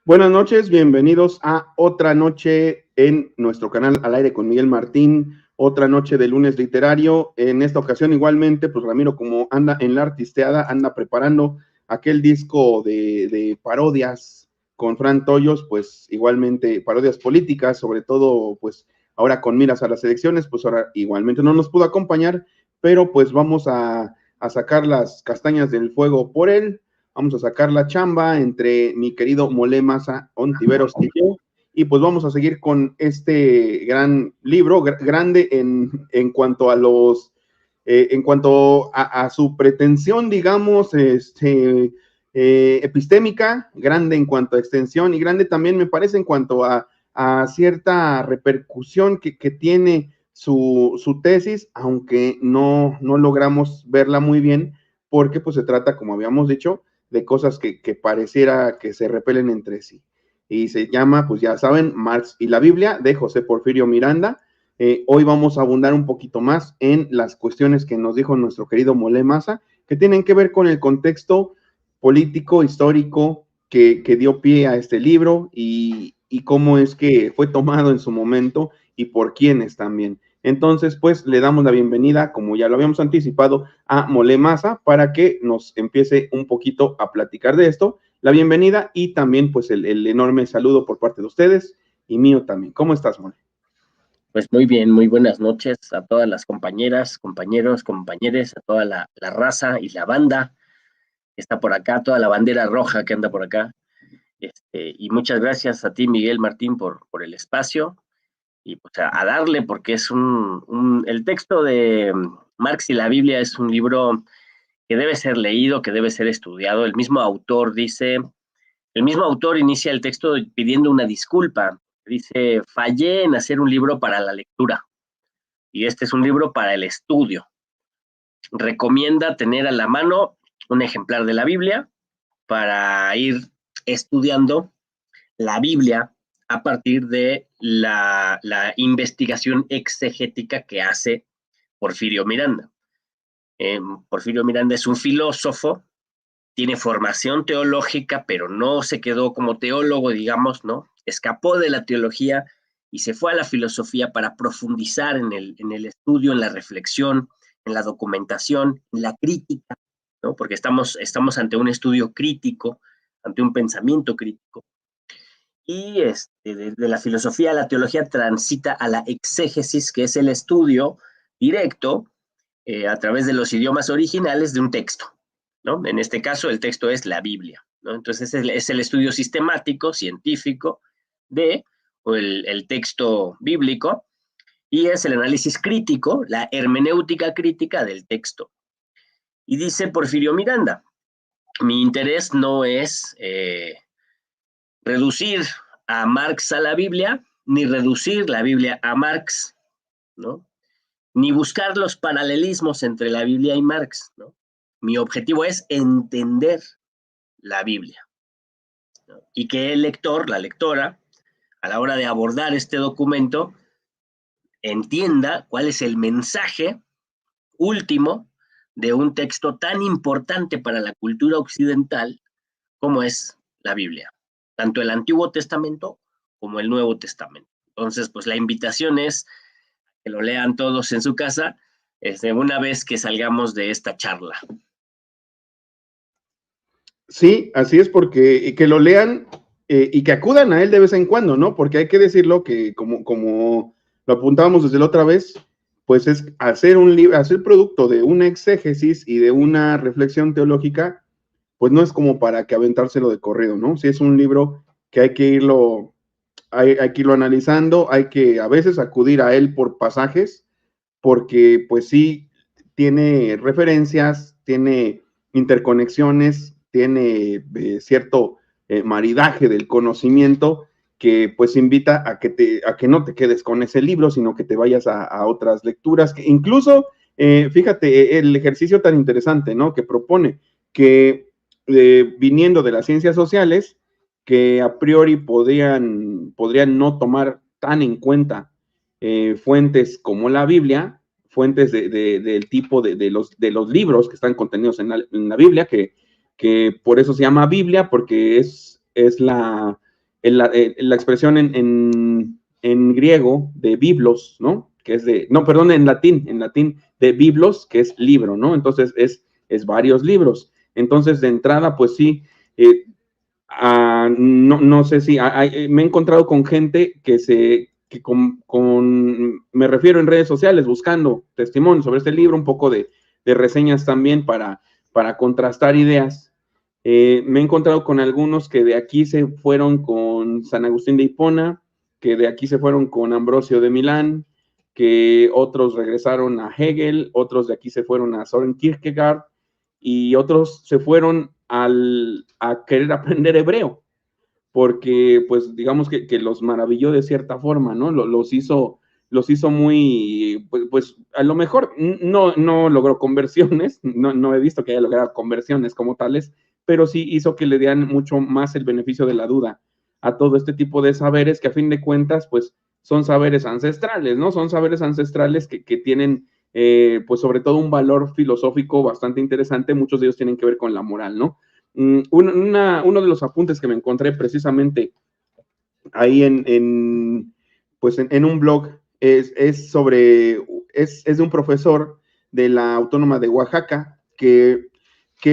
Buenas noches, bienvenidos a otra noche en nuestro canal Al Aire con Miguel Martín, otra noche de lunes literario. En esta ocasión igualmente, pues Ramiro, como anda en la artisteada, anda preparando aquel disco de parodias con Fran Toyos, pues igualmente parodias políticas, sobre todo pues ahora con miras a las elecciones, pues ahora igualmente no nos pudo acompañar, pero pues vamos a sacar las castañas del fuego por él. Vamos a sacar la chamba entre mi querido Mole Maza Ontiveros y yo, y pues vamos a seguir con este gran libro, grande en cuanto a los, en cuanto a su pretensión, digamos, epistémica, grande en cuanto a extensión y grande también me parece en cuanto a cierta repercusión que tiene su tesis, aunque no logramos verla muy bien, porque pues se trata, como habíamos dicho, de cosas que pareciera que se repelen entre sí. Y se llama, pues ya saben, Marx y la Biblia, de José Porfirio Miranda. Hoy vamos a abundar un poquito más en las cuestiones que nos dijo nuestro querido Mole Maza, que tienen que ver con el contexto político, histórico, que dio pie a este libro y cómo es que fue tomado en su momento y por quiénes también. Entonces, pues le damos la bienvenida, como ya lo habíamos anticipado, a Mole Maza para que nos empiece un poquito a platicar de esto. La bienvenida y también pues el enorme saludo por parte de ustedes y mío también. ¿Cómo estás, Mole? Pues muy bien, muy buenas noches a todas las compañeras, compañeros, compañeres, a toda la raza y la banda que está por acá, toda la bandera roja que anda por acá. Y muchas gracias a ti, Miguel Martín, por el espacio y pues a darle, porque es el texto de Marx y la Biblia es un libro que debe ser leído, que debe ser estudiado. El mismo autor inicia el texto pidiendo una disculpa. Dice, fallé en hacer un libro para la lectura y este es un libro para el estudio. Recomienda tener a la mano un ejemplar de la Biblia para ir estudiando la Biblia a partir de la investigación exegética que hace Porfirio Miranda. Porfirio Miranda es un filósofo, tiene formación teológica, pero no se quedó como teólogo, digamos, ¿no? Escapó de la teología y se fue a la filosofía para profundizar en el estudio, en la reflexión, en la documentación, en la crítica, ¿no? Porque estamos ante un estudio crítico, ante un pensamiento crítico. Y de la filosofía a la teología transita a la exégesis, que es el estudio directo a través de los idiomas originales de un texto, ¿no? En este caso, el texto es la Biblia, ¿no? Entonces, es el estudio sistemático, científico, de el texto bíblico, y es el análisis crítico, la hermenéutica crítica del texto. Y dice Porfirio Miranda, mi interés no es reducir a Marx a la Biblia, ni reducir la Biblia a Marx, ¿no? Ni buscar los paralelismos entre la Biblia y Marx, ¿no? Mi objetivo es entender la Biblia, ¿no? Y que el lector, la lectora, a la hora de abordar este documento, entienda cuál es el mensaje último de un texto tan importante para la cultura occidental como es la Biblia, tanto el Antiguo Testamento como el Nuevo Testamento. Entonces, pues la invitación es que lo lean todos en su casa una vez que salgamos de esta charla. Sí, así es, porque que lo lean y que acudan a él de vez en cuando, ¿no? Porque hay que decirlo que como lo apuntábamos desde la otra vez, pues es hacer un libro, hacer producto de una exégesis y de una reflexión teológica, pues no es como para que aventárselo de corrido, ¿no? Sí es un libro que hay que irlo analizando, hay que a veces acudir a él por pasajes, porque pues sí tiene referencias, tiene interconexiones, tiene cierto maridaje del conocimiento que pues invita a que no te quedes con ese libro, sino que te vayas a otras lecturas, que incluso, fíjate, el ejercicio tan interesante, ¿no? Que propone que viniendo de las ciencias sociales, que a priori podrían no tomar tan en cuenta fuentes como la Biblia, fuentes del tipo de los libros que están contenidos en la Biblia, que por eso se llama Biblia, porque es la expresión en griego de biblos, ¿no? Que es en latín de biblos, que es libro, ¿no? Entonces es varios libros. Entonces, de entrada, pues sí, no sé si me he encontrado con gente que me refiero en redes sociales, buscando testimonios sobre este libro, un poco de reseñas también para contrastar ideas. Me he encontrado con algunos que de aquí se fueron con San Agustín de Hipona, que de aquí se fueron con Ambrosio de Milán, que otros regresaron a Hegel, otros de aquí se fueron a Søren Kierkegaard, y otros se fueron a querer aprender hebreo, porque pues digamos que los maravilló de cierta forma, ¿no? Los hizo muy, pues a lo mejor no logró conversiones, no he visto que haya logrado conversiones como tales, pero sí hizo que le dieran mucho más el beneficio de la duda a todo este tipo de saberes que a fin de cuentas, pues son saberes ancestrales, ¿no? Son saberes ancestrales que tienen, pues sobre todo un valor filosófico bastante interesante, muchos de ellos tienen que ver con la moral, ¿no? Uno de los apuntes que me encontré precisamente ahí en un blog es de un profesor de la Autónoma de Oaxaca que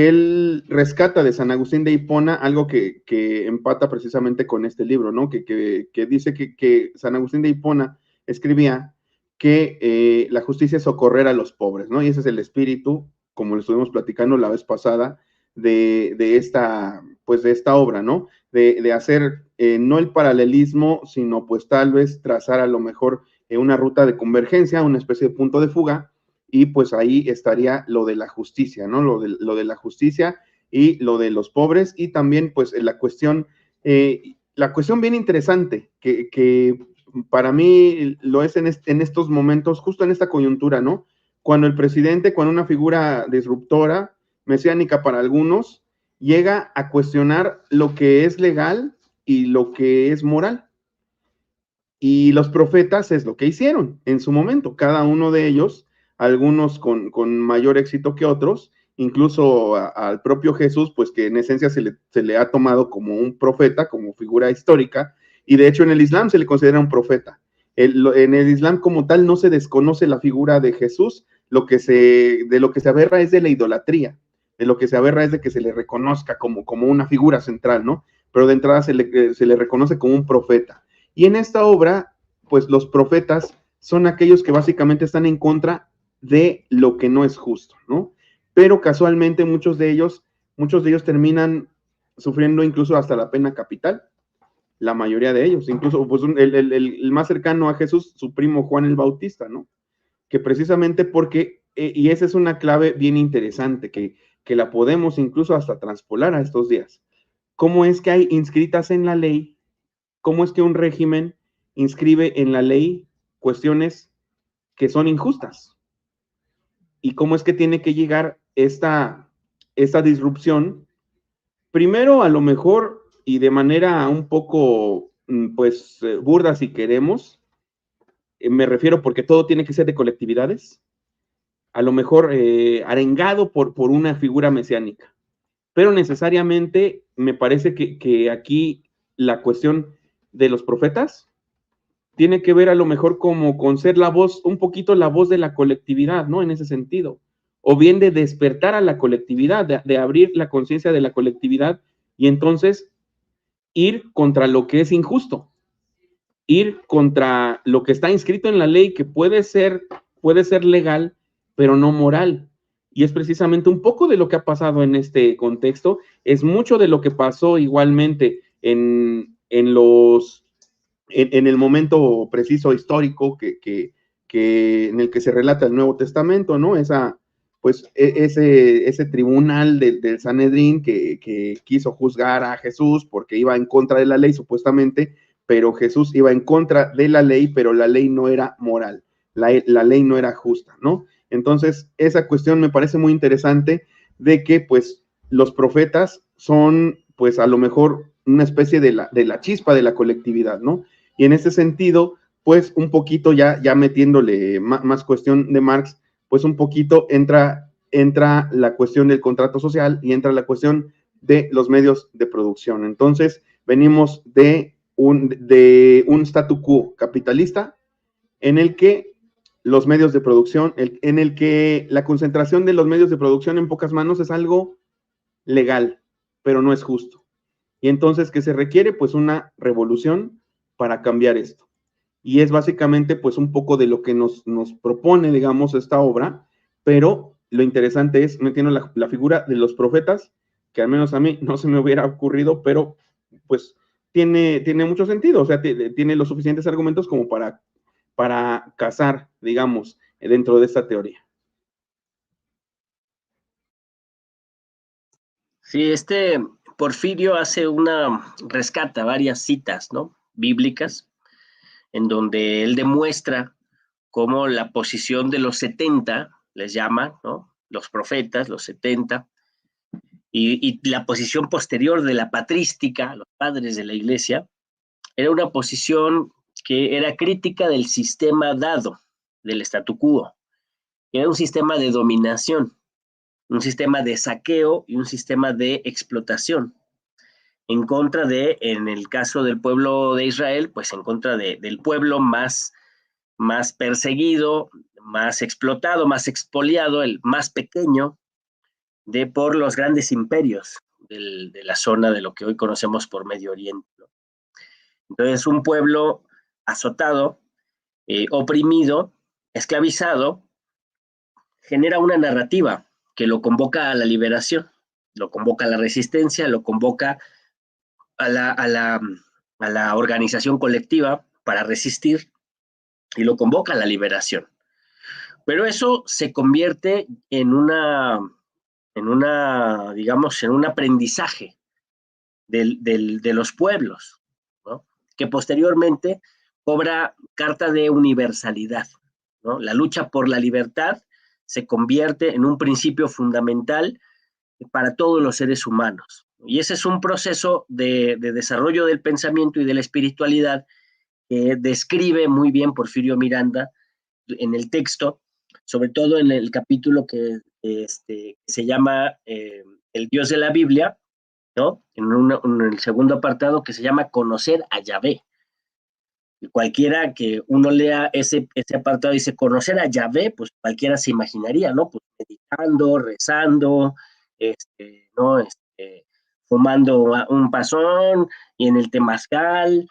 él rescata de San Agustín de Hipona algo que empata precisamente con este libro, ¿no? Que dice que San Agustín de Hipona escribía que la justicia es socorrer a los pobres, ¿no? Y ese es el espíritu, como lo estuvimos platicando la vez pasada, de esta obra, ¿no? De hacer no el paralelismo, sino pues tal vez trazar a lo mejor una ruta de convergencia, una especie de punto de fuga, y pues ahí estaría lo de la justicia, ¿no? Lo de la justicia y lo de los pobres, y también pues la cuestión bien interesante, que para mí lo es en estos momentos, justo en esta coyuntura, ¿no? Cuando el presidente, cuando una figura disruptora, mesiánica para algunos, llega a cuestionar lo que es legal y lo que es moral. Y los profetas es lo que hicieron en su momento, cada uno de ellos, algunos con mayor éxito que otros, incluso al propio Jesús, pues que en esencia se le ha tomado como un profeta, como figura histórica, y de hecho en el Islam se le considera un profeta. En el Islam como tal no se desconoce la figura de Jesús, de lo que se aberra es de la idolatría, de lo que se aberra es de que se le reconozca como una figura central, ¿no? Pero de entrada se le reconoce como un profeta. Y en esta obra, pues los profetas son aquellos que básicamente están en contra de lo que no es justo, ¿no? Pero casualmente muchos de ellos terminan sufriendo incluso hasta la pena capital, la mayoría de ellos, incluso pues el más cercano a Jesús, su primo Juan el Bautista, ¿no? Que precisamente porque, y esa es una clave bien interesante, que la podemos incluso hasta transpolar a estos días. ¿Cómo es que hay inscritas en la ley? ¿Cómo es que un régimen inscribe en la ley cuestiones que son injustas? ¿Y cómo es que tiene que llegar esta disrupción? Primero, a lo mejor, y de manera un poco, pues, burda si queremos, me refiero porque todo tiene que ser de colectividades, a lo mejor arengado por una figura mesiánica. Pero necesariamente me parece que aquí la cuestión de los profetas tiene que ver a lo mejor como con ser la voz, un poquito la voz de la colectividad, ¿no? En ese sentido. O bien de despertar a la colectividad, de abrir la conciencia de la colectividad y entonces ir contra lo que es injusto, ir contra lo que está inscrito en la ley que puede ser legal, pero no moral. Y es precisamente un poco de lo que ha pasado en este contexto, es mucho de lo que pasó igualmente en el momento preciso histórico en el que se relata el Nuevo Testamento, ¿no? Ese tribunal del Sanedrín que quiso juzgar a Jesús porque iba en contra de la ley, supuestamente, pero Jesús iba en contra de la ley, pero la ley no era moral, la ley no era justa, ¿no? Entonces, esa cuestión me parece muy interesante de que, pues, los profetas son, pues, a lo mejor una especie de la chispa de la colectividad, ¿no? Y en ese sentido, pues, un poquito ya metiéndole más cuestión de Marx, pues un poquito entra la cuestión del contrato social y entra la cuestión de los medios de producción. Entonces, venimos de de un statu quo capitalista en el que los medios de producción, en el que la concentración de los medios de producción en pocas manos es algo legal, pero no es justo. Y entonces que se requiere pues una revolución para cambiar esto. Y es básicamente pues un poco de lo que nos propone, digamos, esta obra, pero lo interesante es metiendo la figura de los profetas, que al menos a mí no se me hubiera ocurrido, pero pues tiene mucho sentido, o sea, tiene los suficientes argumentos como para casar, digamos, dentro de esta teoría. Sí, Porfirio rescata varias citas, ¿no? Bíblicas, en donde él demuestra cómo la posición de los 70, les llaman, ¿no? Los profetas, los 70, y la posición posterior de la patrística, los padres de la iglesia, era una posición que era crítica del sistema dado, del statu quo. Era un sistema de dominación, un sistema de saqueo y un sistema de explotación. En contra en el caso del pueblo de Israel, pues en contra del pueblo más perseguido, más explotado, más expoliado, el más pequeño, por los grandes imperios de la zona de lo que hoy conocemos por Medio Oriente, ¿no? Entonces, un pueblo azotado, oprimido, esclavizado, genera una narrativa que lo convoca a la liberación, lo convoca a la resistencia, lo convoca a la organización colectiva para resistir y lo convoca a la liberación. Pero eso se convierte digamos, en un aprendizaje de los pueblos, ¿no? Que posteriormente cobra carta de universalidad, ¿no? La lucha por la libertad se convierte en un principio fundamental para todos los seres humanos. Y ese es un proceso de desarrollo del pensamiento y de la espiritualidad que describe muy bien Porfirio Miranda en el texto, sobre todo en el capítulo que se llama El Dios de la Biblia, ¿no? En el segundo apartado que se llama Conocer a Yahvé. Y cualquiera que uno lea ese apartado y dice conocer a Yahvé, pues cualquiera se imaginaría, ¿no? Pues meditando, rezando, ¿no? Fumando un pasón y en el temazcal,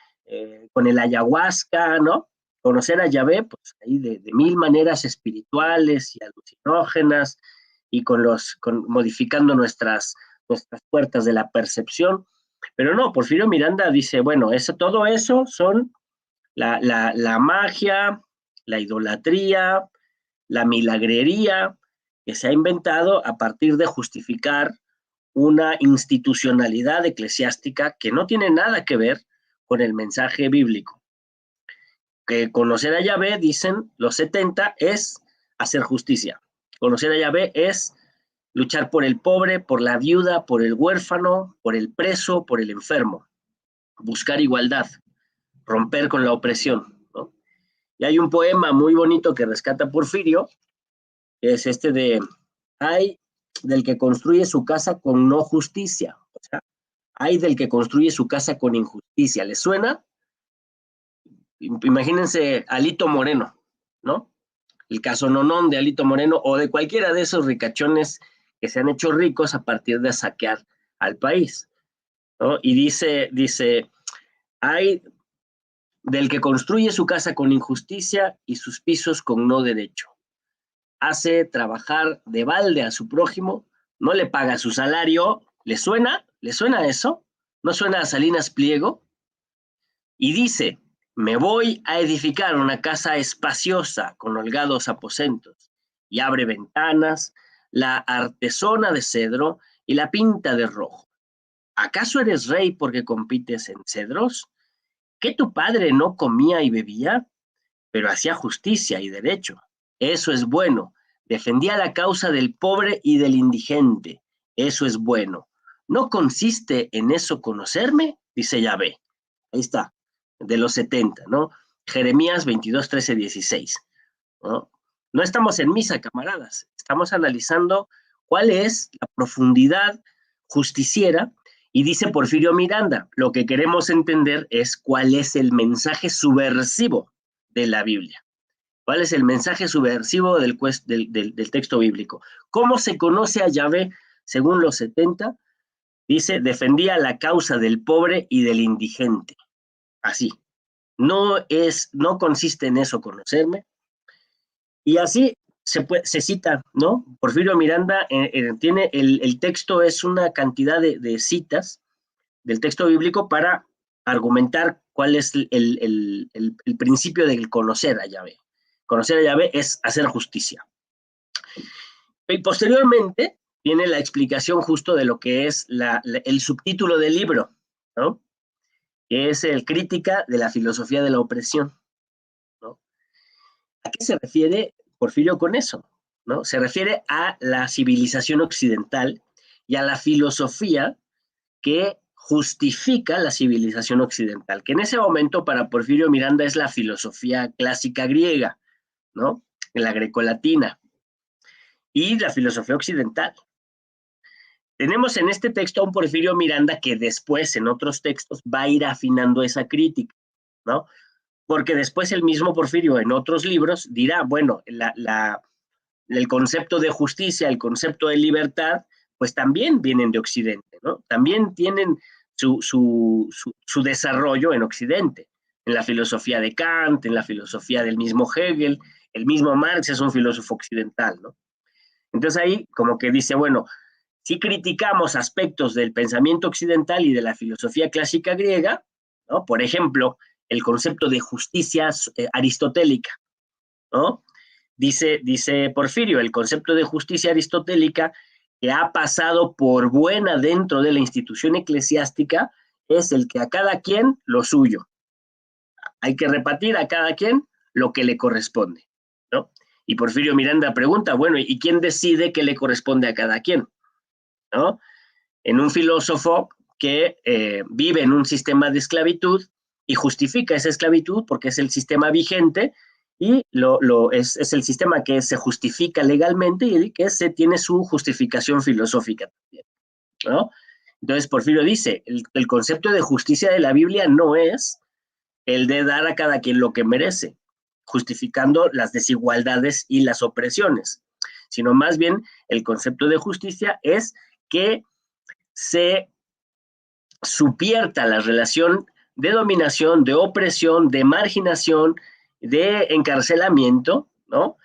con el ayahuasca, ¿no? Conocer a Yahvé, pues ahí de mil maneras espirituales y alucinógenas y modificando nuestras puertas de la percepción. Pero no, Porfirio Miranda dice, bueno, todo eso son la magia, la idolatría, la milagrería que se ha inventado a partir de justificar una institucionalidad eclesiástica que no tiene nada que ver con el mensaje bíblico. Que conocer a Yahvé, dicen los 70, es hacer justicia. Conocer a Yahvé es luchar por el pobre, por la viuda, por el huérfano, por el preso, por el enfermo. Buscar igualdad, romper con la opresión, ¿no? Y hay un poema muy bonito que rescata Porfirio, que es hay del que construye su casa con no justicia, o sea, hay del que construye su casa con injusticia. ¿Les suena? Imagínense Alito Moreno, ¿no? El caso Nonón de Alito Moreno o de cualquiera de esos ricachones que se han hecho ricos a partir de saquear al país, ¿no? Y dice, hay del que construye su casa con injusticia y sus pisos con no derecho. Hace trabajar de balde a su prójimo, no le paga su salario. ¿Le suena? ¿Le suena eso? ¿No suena a Salinas Pliego? Y dice, me voy a edificar una casa espaciosa con holgados aposentos, y abre ventanas, la artesona de cedro y la pinta de rojo. ¿Acaso eres rey porque compites en cedros? ¿Que tu padre no comía y bebía? Pero hacía justicia y derecho. Eso es bueno. Defendía la causa del pobre y del indigente. Eso es bueno. ¿No consiste en eso conocerme? Dice Yahvé. Ahí está, de los 70, ¿no? Jeremías 22, 13, 16. ¿No? No estamos en misa, camaradas. Estamos analizando cuál es la profundidad justiciera Y dice Porfirio Miranda, lo que queremos entender es cuál es el mensaje subversivo de la Biblia. ¿Cuál es el mensaje subversivo del texto bíblico? ¿Cómo se conoce a Yahvé según los 70? Dice, defendía la causa del pobre y del indigente. Así. No consiste en eso conocerme. Y así se cita, ¿no? Porfirio Miranda tiene el texto, es una cantidad de citas del texto bíblico para argumentar cuál es el principio del conocer a Yahvé. Conocer a Yahvé es hacer justicia. Y posteriormente viene la explicación justo de lo que es el subtítulo del libro, ¿no? Que es el Crítica de la filosofía de la opresión, ¿no? ¿A qué se refiere Porfirio con eso? ¿No? Se refiere a la civilización occidental y a la filosofía que justifica la civilización occidental, que en ese momento para Porfirio Miranda es la filosofía clásica griega, ¿no? La grecolatina y la filosofía occidental. Tenemos en este texto a un Porfirio Miranda que después en otros textos va a ir afinando esa crítica, ¿no? Porque después el mismo Porfirio en otros libros dirá, bueno, el concepto de justicia, el concepto de libertad, pues también vienen de Occidente, ¿no? También tienen su desarrollo en Occidente, en la filosofía de Kant, en la filosofía del mismo Hegel, el mismo Marx es un filósofo occidental, ¿no? Entonces ahí como que dice, bueno, si criticamos aspectos del pensamiento occidental y de la filosofía clásica griega, ¿no? Por ejemplo, el concepto de justicia aristotélica, ¿no? Dice Porfirio, el concepto de justicia aristotélica que ha pasado por buena dentro de la institución eclesiástica es el que a cada quien lo suyo. Hay que repartir a cada quien lo que le corresponde, ¿no? Y Porfirio Miranda pregunta, bueno, ¿y quién decide qué le corresponde a cada quien? ¿No? En un filósofo que vive en un sistema de esclavitud y justifica esa esclavitud porque es el sistema vigente y es el sistema que se justifica legalmente y que tiene su justificación filosófica también, ¿no? Entonces Porfirio dice, el concepto de justicia de la Biblia no es el de dar a cada quien lo que merece, justificando las desigualdades y las opresiones, sino más bien el concepto de justicia es que se subvierta la relación de dominación, de opresión, de marginación, de encarcelamiento, ¿no?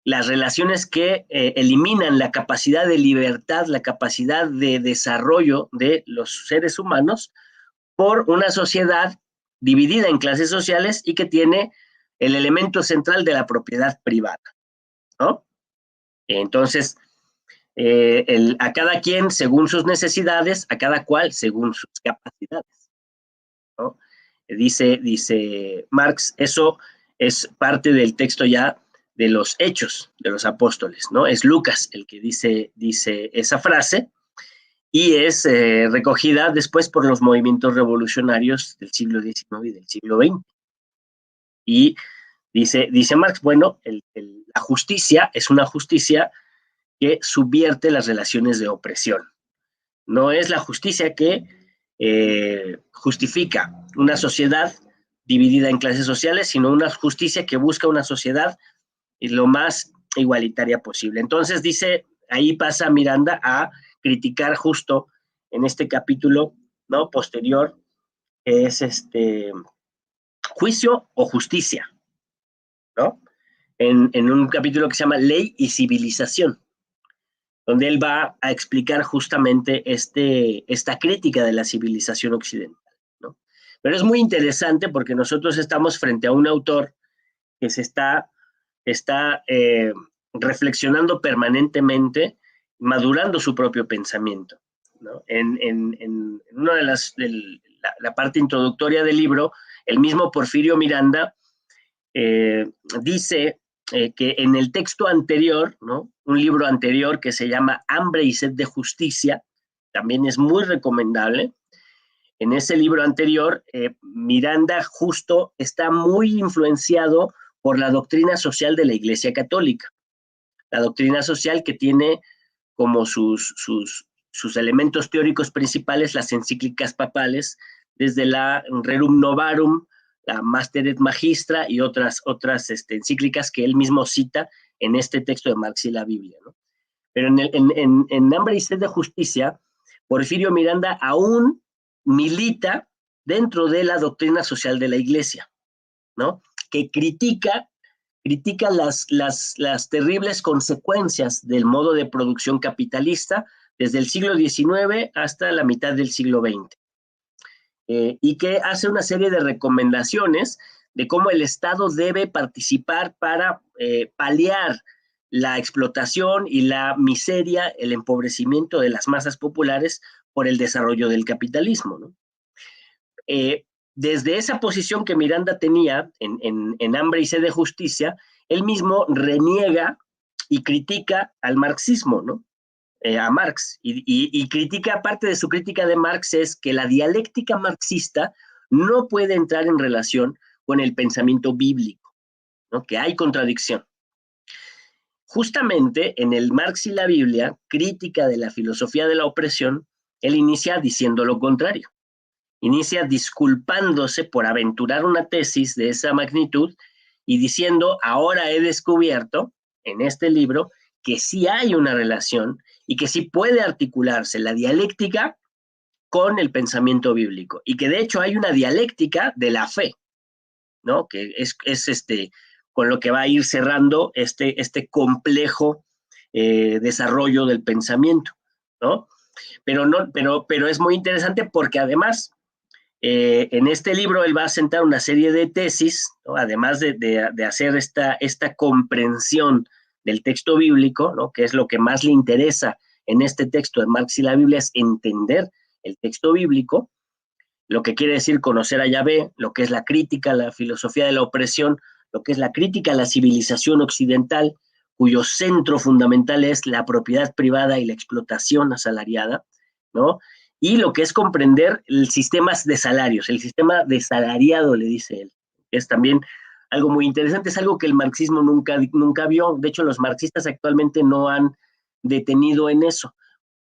Las relaciones que eliminan la capacidad de libertad, la capacidad de desarrollo de los seres humanos por una sociedad dividida en clases sociales y que tiene el elemento central de la propiedad privada, ¿no? Entonces, a cada quien según sus necesidades, a cada cual según sus capacidades, ¿no? Dice Marx, eso es parte del texto ya de los Hechos de los Apóstoles, ¿no? Es Lucas el que dice esa frase y es recogida después por los movimientos revolucionarios del siglo XIX y del siglo XX. Y dice Marx, bueno, la justicia es una justicia que subvierte las relaciones de opresión. No es la justicia que justifica una sociedad dividida en clases sociales, sino una justicia que busca una sociedad lo más igualitaria posible. Entonces dice, ahí pasa Miranda a criticar justo en este capítulo, ¿no? Posterior, que es juicio o justicia, ¿no? En un capítulo que se llama Ley y Civilización, donde él va a explicar justamente esta crítica de la civilización occidental, ¿no? Pero es muy interesante porque nosotros estamos frente a un autor que se está reflexionando permanentemente, madurando su propio pensamiento, ¿no? En una de la parte introductoria del libro, el mismo Porfirio Miranda dice que en el texto anterior, ¿no? Un libro anterior que se llama Hambre y sed de justicia, también es muy recomendable. En ese libro anterior, Miranda justo está muy influenciado por la doctrina social de la Iglesia Católica. La doctrina social que tiene como sus sus elementos teóricos principales, las encíclicas papales, desde la Rerum Novarum, la Mater et Magistra y otras encíclicas que él mismo cita en este texto de Marx y la Biblia, ¿no? Pero en Hambre y Sed de Justicia, Porfirio Miranda aún milita dentro de la doctrina social de la Iglesia, ¿no? Que critica las terribles consecuencias del modo de producción capitalista desde el siglo XIX hasta la mitad del siglo XX. Y que hace una serie de recomendaciones de cómo el Estado debe participar para paliar la explotación y la miseria, el empobrecimiento de las masas populares por el desarrollo del capitalismo, ¿no? Desde esa posición que Miranda tenía en Hambre y Sed de Justicia, él mismo reniega y critica al marxismo, ¿no? A Marx, y critica, parte de su crítica de Marx es que la dialéctica marxista no puede entrar en relación con el pensamiento bíblico, ¿no? Que hay contradicción. Justamente en el Marx y la Biblia, crítica de la filosofía de la opresión, él inicia diciendo lo contrario. Inicia disculpándose por aventurar una tesis de esa magnitud y diciendo, ahora he descubierto en este libro que sí hay una relación y que sí puede articularse la dialéctica con el pensamiento bíblico y que de hecho hay una dialéctica de la fe, ¿no? Que es con lo que va a ir cerrando este complejo desarrollo del pensamiento, ¿no? Pero es muy interesante porque además en este libro él va a sentar una serie de tesis, ¿no? Además de hacer esta comprensión del texto bíblico, ¿no? Que es lo que más le interesa en este texto de Marx y la Biblia, es entender el texto bíblico, lo que quiere decir conocer a Yahvé, lo que es la crítica a la filosofía de la opresión, lo que es la crítica a la civilización occidental, cuyo centro fundamental es la propiedad privada y la explotación asalariada, ¿no? Y lo que es comprender el sistema de salarios, el sistema de salariado, le dice él. Es también algo muy interesante, es algo que el marxismo nunca vio. De hecho, los marxistas actualmente no han detenido en eso.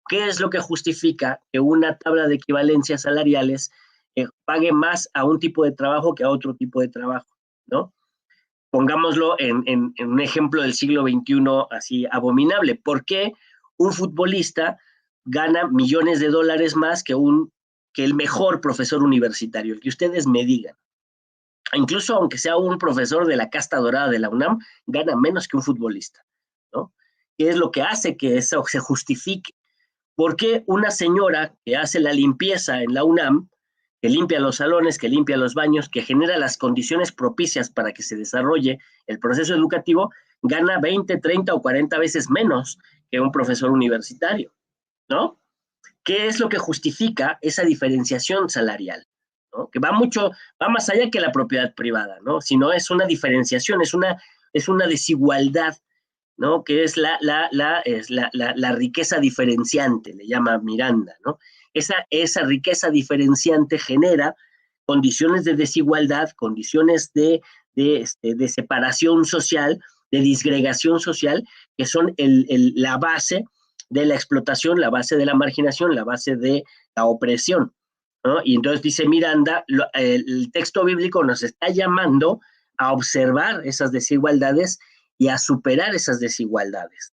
¿Qué es lo que justifica que una tabla de equivalencias salariales pague más a un tipo de trabajo que a otro tipo de trabajo, ¿no? Pongámoslo en un ejemplo del siglo XXI así abominable. ¿Por qué un futbolista gana millones de dólares más que el mejor profesor universitario? El que ustedes me digan. Incluso aunque sea un profesor de la casta dorada de la UNAM, gana menos que un futbolista, ¿no? ¿Qué es lo que hace que eso se justifique? ¿Por qué una señora que hace la limpieza en la UNAM, que limpia los salones, que limpia los baños, que genera las condiciones propicias para que se desarrolle el proceso educativo, gana 20, 30 o 40 veces menos que un profesor universitario, ¿no? ¿Qué es lo que justifica esa diferenciación salarial? ¿No? Que va más allá que la propiedad privada, ¿no? Sino es una diferenciación, es una desigualdad, ¿no? Que es la riqueza diferenciante, le llama Miranda, ¿no? Esa riqueza diferenciante genera condiciones de desigualdad, condiciones de separación social, de disgregación social, que son la base de la explotación, la base de la marginación, la base de la opresión, ¿no? Y entonces dice Miranda, el texto bíblico nos está llamando a observar esas desigualdades y a superar esas desigualdades,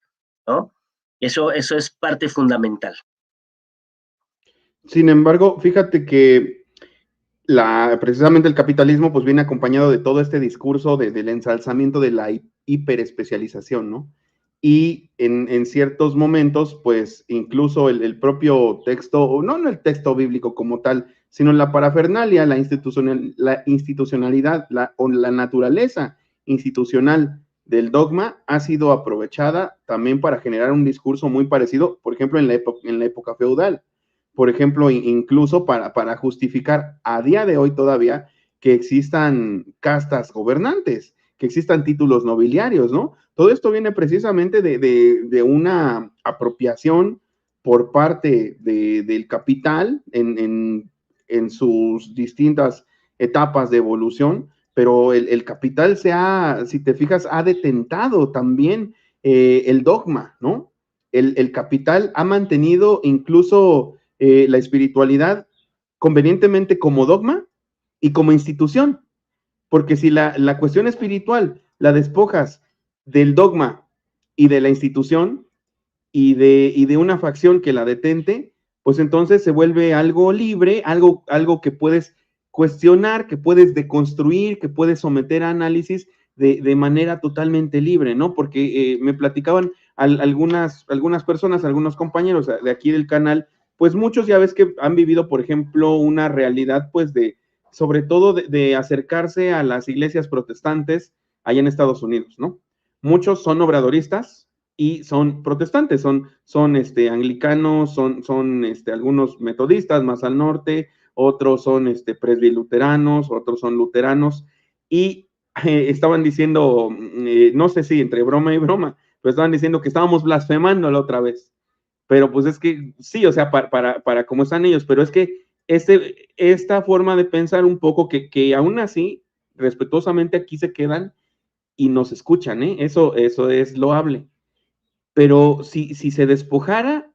¿no? Eso es parte fundamental. Sin embargo, fíjate que precisamente el capitalismo pues viene acompañado de todo este discurso del ensalzamiento de la hiperespecialización, ¿no? Y en ciertos momentos, pues incluso el propio texto, o no el texto bíblico como tal, sino la parafernalia, la institucionalidad, o la naturaleza institucional del dogma ha sido aprovechada también para generar un discurso muy parecido, por ejemplo, en la época feudal. Por ejemplo, incluso para justificar a día de hoy todavía que existan castas gobernantes, que existan títulos nobiliarios, ¿no? Todo esto viene precisamente de una apropiación por parte del capital en sus distintas etapas de evolución, pero el capital si te fijas, ha detentado también el dogma, ¿no? el capital ha mantenido incluso la espiritualidad convenientemente como dogma y como institución, porque si la cuestión espiritual la despojas del dogma y de la institución y de una facción que la detente, pues entonces se vuelve algo libre, algo que puedes cuestionar, que puedes deconstruir, que puedes someter a análisis de manera totalmente libre, ¿no? Porque me platicaban algunas personas, algunos compañeros de aquí del canal, pues muchos ya ves que han vivido, por ejemplo, una realidad, pues sobre todo de acercarse a las iglesias protestantes allá en Estados Unidos, ¿no? Muchos son obradoristas y son protestantes, son anglicanos, son algunos metodistas más al norte, otros son presbiluteranos, otros son luteranos, y estaban diciendo, no sé si entre broma y broma, pero estaban diciendo que estábamos blasfemando la otra vez. Pero pues es que sí, o sea, para cómo están ellos, pero es que esta forma de pensar un poco que aún así, respetuosamente aquí se quedan y nos escuchan, ¿eh? Eso es loable. Pero si se despojara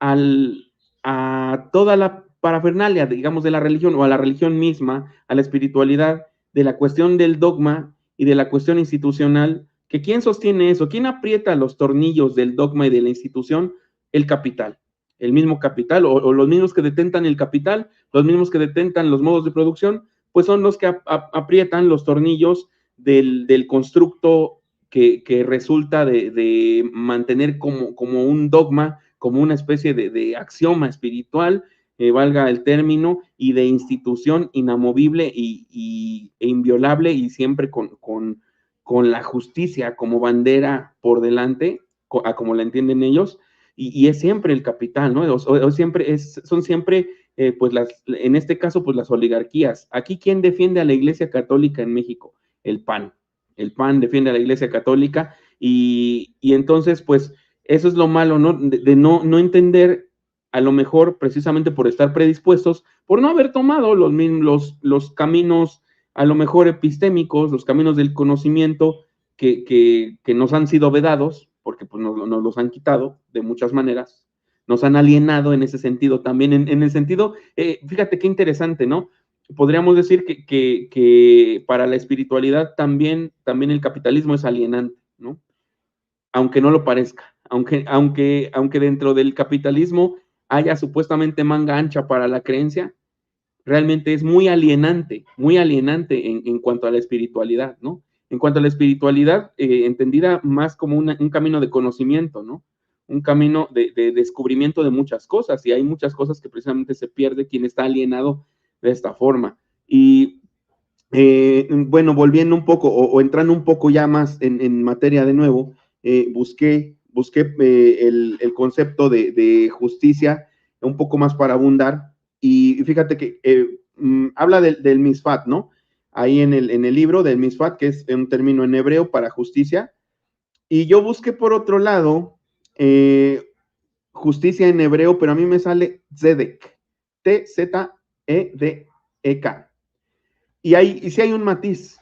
a toda la parafernalia, digamos, de la religión o a la religión misma, a la espiritualidad, de la cuestión del dogma y de la cuestión institucional, que ¿quién sostiene eso? ¿Quién aprieta los tornillos del dogma y de la institución? El capital, el mismo capital o los mismos que detentan el capital, los mismos que detentan los modos de producción, pues son los que aprietan los tornillos del constructo que resulta de mantener como un dogma, como una especie de axioma espiritual, valga el término, y de institución inamovible e inviolable y siempre con la justicia como bandera por delante, a como la entienden ellos, y es siempre el capital, ¿no? O siempre son siempre, pues en este caso, pues las oligarquías. Aquí, ¿quién defiende a la Iglesia Católica en México? El PAN. El PAN defiende a la Iglesia Católica y entonces, pues, eso es lo malo, ¿no? De no entender, a lo mejor precisamente por estar predispuestos, por no haber tomado los caminos, a lo mejor epistémicos, los caminos del conocimiento que nos han sido vedados, porque pues nos los han quitado de muchas maneras, nos han alienado en ese sentido también, en el sentido, fíjate qué interesante, ¿no? Podríamos decir que para la espiritualidad también el capitalismo es alienante, ¿no? Aunque no lo parezca, aunque dentro del capitalismo haya supuestamente manga ancha para la creencia, realmente es muy alienante en cuanto a la espiritualidad, ¿no? En cuanto a la espiritualidad, entendida más como un camino de conocimiento, ¿no? Un camino de descubrimiento de muchas cosas, y hay muchas cosas que precisamente se pierde quien está alienado de esta forma. Y bueno, volviendo un poco o entrando un poco ya más en materia de nuevo, busqué el concepto de justicia un poco más para abundar, y fíjate que habla del misfat, ¿no? Ahí en el libro del misfat, que es un término en hebreo para justicia, y yo busqué por otro lado justicia en hebreo, pero a mí me sale tzedek, Tzedek. Y sí hay un matiz.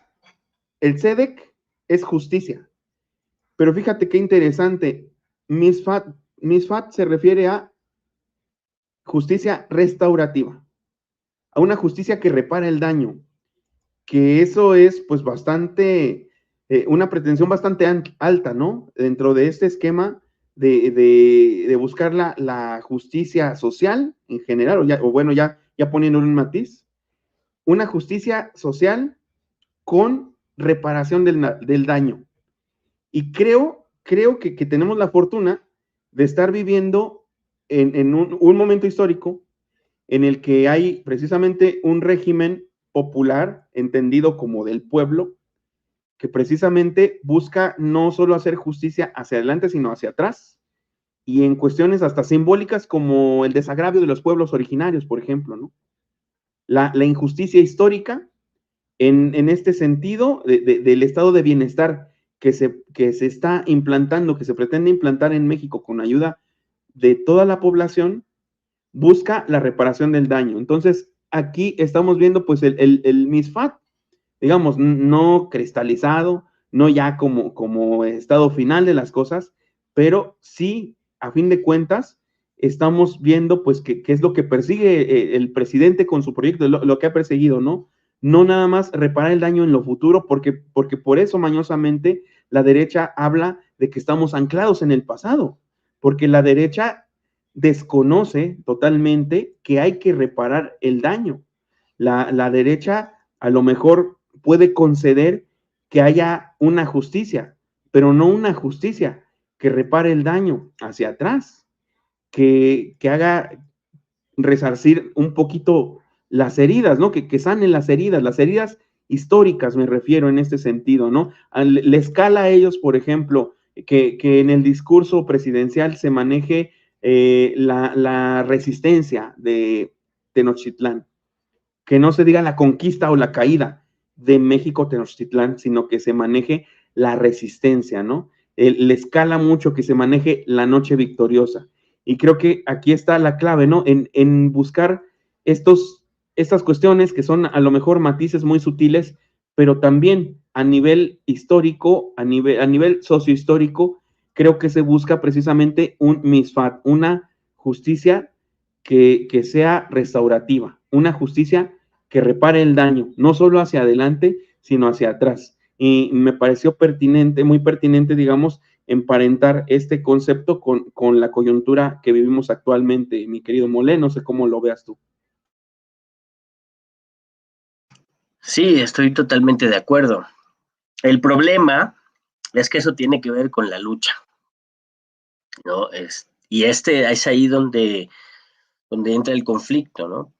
El tzedek es justicia. Pero fíjate qué interesante. Misfat se refiere a justicia restaurativa, a una justicia que repara el daño. Que eso es pues bastante, una pretensión bastante alta, ¿no? Dentro de este esquema de buscar la justicia social en general, o ya poniendo un matiz, una justicia social con reparación del daño. Y creo que tenemos la fortuna de estar viviendo en un momento histórico en el que hay precisamente un régimen popular, entendido como del pueblo, que precisamente busca no solo hacer justicia hacia adelante, sino hacia atrás, y en cuestiones hasta simbólicas como el desagravio de los pueblos originarios, por ejemplo, ¿no? La injusticia histórica en este sentido del estado de bienestar que se está implantando, que se pretende implantar en México con ayuda de toda la población, busca la reparación del daño. Entonces, aquí estamos viendo pues el misfat, digamos, no cristalizado, no ya como estado final de las cosas, pero sí a fin de cuentas, estamos viendo, pues, qué es lo que persigue el presidente con su proyecto, lo que ha perseguido, ¿no? No nada más reparar el daño en lo futuro, porque por eso mañosamente la derecha habla de que estamos anclados en el pasado, porque la derecha desconoce totalmente que hay que reparar el daño. La derecha a lo mejor puede conceder que haya una justicia, pero no una justicia que repare el daño hacia atrás, que haga resarcir un poquito las heridas, ¿no? Que sanen las heridas históricas me refiero en este sentido, ¿no? Le escala a ellos, por ejemplo, que en el discurso presidencial se maneje la resistencia de Tenochtitlán, que no se diga la conquista o la caída de México Tenochtitlán, sino que se maneje la resistencia, ¿no? Le escala mucho que se maneje la noche victoriosa. Y creo que aquí está la clave, ¿no? En buscar estas cuestiones que son a lo mejor matices muy sutiles, pero también a nivel histórico, a nivel sociohistórico, creo que se busca precisamente un misfat, una justicia que sea restaurativa, una justicia que repare el daño, no solo hacia adelante, sino hacia atrás. Y me pareció pertinente, muy pertinente, digamos, emparentar este concepto con la coyuntura que vivimos actualmente, mi querido Mole, no sé cómo lo veas tú. Sí, estoy totalmente de acuerdo. El problema es que eso tiene que ver con la lucha, ¿no? Y es ahí donde entra el conflicto, ¿no?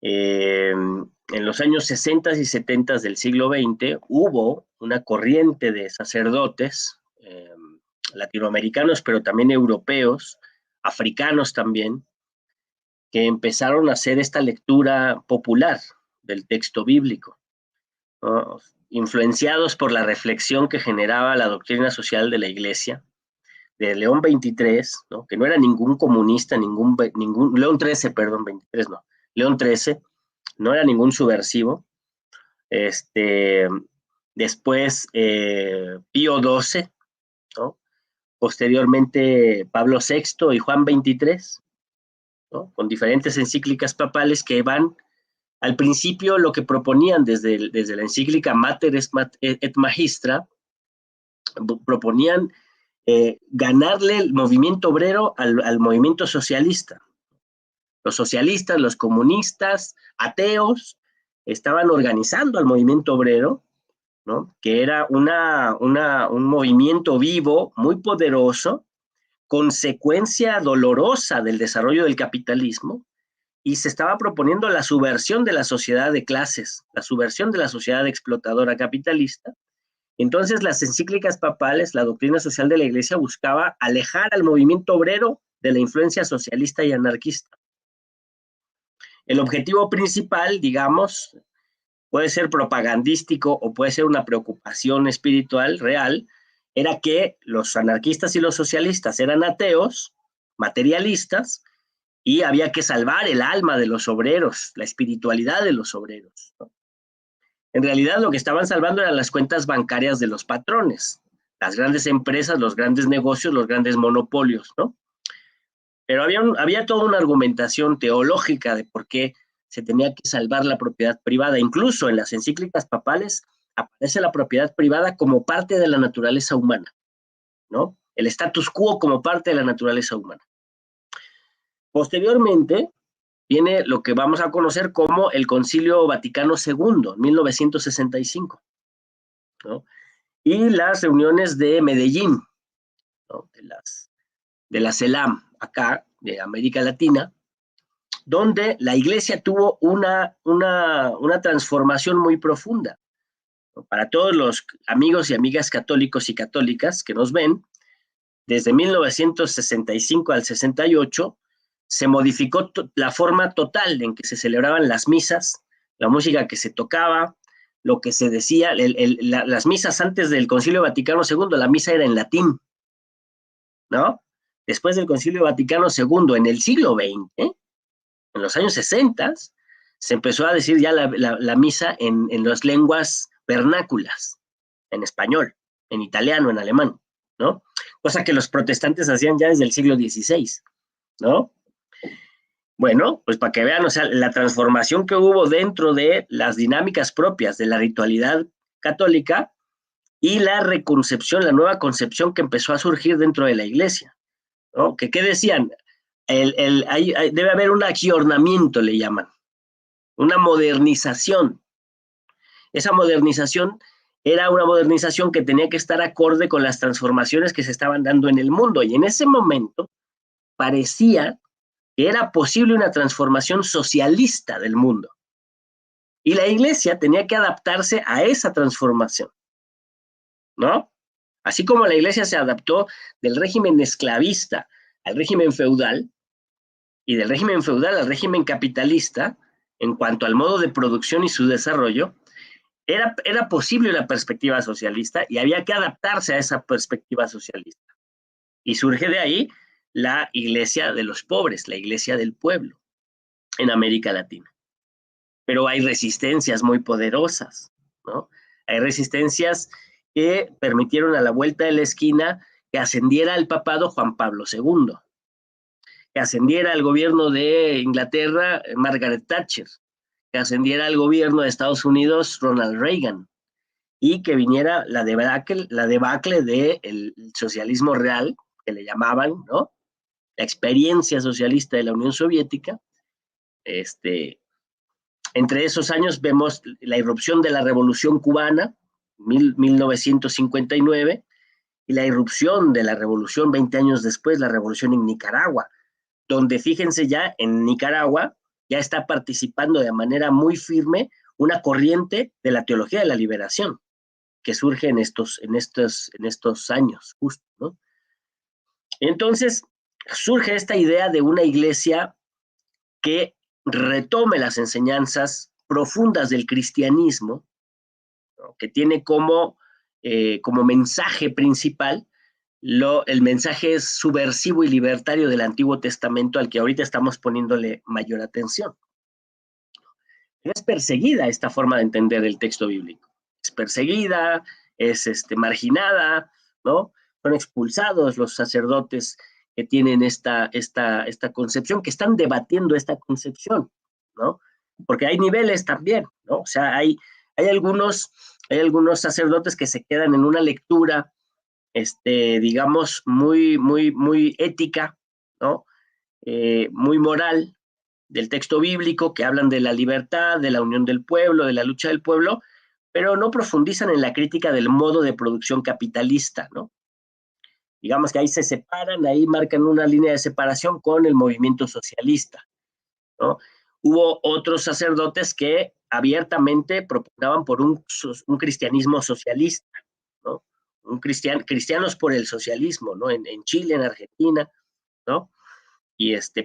En los años 60 y 70 del siglo XX hubo una corriente de sacerdotes latinoamericanos, pero también europeos, africanos también, que empezaron a hacer esta lectura popular del texto bíblico, ¿no? Influenciados por la reflexión que generaba la doctrina social de la Iglesia, de León XXIII, ¿no? Que no era ningún comunista, León XIII, perdón, 23 no, León XIII, no era ningún subversivo. Después Pío XII, ¿no? Posteriormente Pablo VI y Juan XXIII, ¿no? Con diferentes encíclicas papales que van, al principio lo que proponían desde la encíclica Mater et Magistra, proponían ganarle el movimiento obrero al movimiento socialista. Los socialistas, los comunistas, ateos, estaban organizando al movimiento obrero, ¿no? Que era un movimiento vivo, muy poderoso, consecuencia dolorosa del desarrollo del capitalismo, y se estaba proponiendo la subversión de la sociedad de clases, la subversión de la sociedad explotadora capitalista. Entonces, las encíclicas papales, la doctrina social de la Iglesia buscaba alejar al movimiento obrero de la influencia socialista y anarquista. El objetivo principal, digamos, puede ser propagandístico o puede ser una preocupación espiritual real, era que los anarquistas y los socialistas eran ateos, materialistas, y había que salvar el alma de los obreros, la espiritualidad de los obreros, ¿no? En realidad lo que estaban salvando eran las cuentas bancarias de los patrones, las grandes empresas, los grandes negocios, los grandes monopolios, ¿no? Pero había toda una argumentación teológica de por qué se tenía que salvar la propiedad privada. Incluso en las encíclicas papales aparece la propiedad privada como parte de la naturaleza humana, ¿no? El status quo como parte de la naturaleza humana. Posteriormente viene lo que vamos a conocer como el Concilio Vaticano II, 1965, ¿no? Y las reuniones de Medellín, ¿no? de la CELAM, acá, de América Latina, donde la Iglesia tuvo una transformación muy profunda. Para todos los amigos y amigas católicos y católicas que nos ven, desde 1965 al 68, se modificó la forma total en que se celebraban las misas, la música que se tocaba, lo que se decía, las misas antes del Concilio Vaticano II, la misa era en latín, ¿no? Después del Concilio Vaticano II, en el siglo XX, en los años 60, se empezó a decir ya la misa en las lenguas vernáculas, en español, en italiano, en alemán, ¿no? cosa que los protestantes hacían ya desde el siglo XVI, ¿no? Bueno, pues para que vean, o sea, la transformación que hubo dentro de las dinámicas propias de la ritualidad católica y la reconcepción, la nueva concepción que empezó a surgir dentro de la iglesia, ¿no? ¿Qué decían? Debe haber un agiornamiento, le llaman, una modernización. Esa modernización era una modernización que tenía que estar acorde con las transformaciones que se estaban dando en el mundo, y en ese momento parecía que era posible una transformación socialista del mundo. Y la iglesia tenía que adaptarse a esa transformación, ¿no? Así como la iglesia se adaptó del régimen esclavista al régimen feudal y del régimen feudal al régimen capitalista en cuanto al modo de producción y su desarrollo, era posible una perspectiva socialista y había que adaptarse a esa perspectiva socialista. Y surge de ahí la iglesia de los pobres, la iglesia del pueblo en América Latina. Pero hay resistencias muy poderosas, ¿no? Hay resistencias que permitieron a la vuelta de la esquina que ascendiera al papado Juan Pablo II, que ascendiera al gobierno de Inglaterra Margaret Thatcher, que ascendiera al gobierno de Estados Unidos Ronald Reagan, y que viniera la debacle del socialismo real, que le llamaban, ¿no? La experiencia socialista de la Unión Soviética. Entre esos años vemos la irrupción de la Revolución Cubana, 1959, y la irrupción de la revolución 20 años después, la revolución en Nicaragua, donde fíjense ya en Nicaragua ya está participando de manera muy firme una corriente de la teología de la liberación que surge en estos años, justo, ¿no? Entonces, surge esta idea de una iglesia que retome las enseñanzas profundas del cristianismo, ¿no? Que tiene como mensaje principal el mensaje subversivo y libertario del Antiguo Testamento, al que ahorita estamos poniéndole mayor atención. Es perseguida esta forma de entender el texto bíblico. Es perseguida, es marginada, ¿no? Son expulsados los sacerdotes que tienen esta concepción, que están debatiendo esta concepción, ¿no? Porque hay niveles también, ¿no? O sea, hay algunos sacerdotes que se quedan en una lectura, digamos, muy ética, ¿no? Muy moral del texto bíblico, que hablan de la libertad, de la unión del pueblo, de la lucha del pueblo, pero no profundizan en la crítica del modo de producción capitalista, ¿no? Digamos que ahí se separan, ahí marcan una línea de separación con el movimiento socialista, ¿no? Hubo otros sacerdotes que abiertamente propugnaban por un cristianismo socialista, ¿no? Cristianos por el socialismo, ¿no? En Chile, en Argentina, ¿no?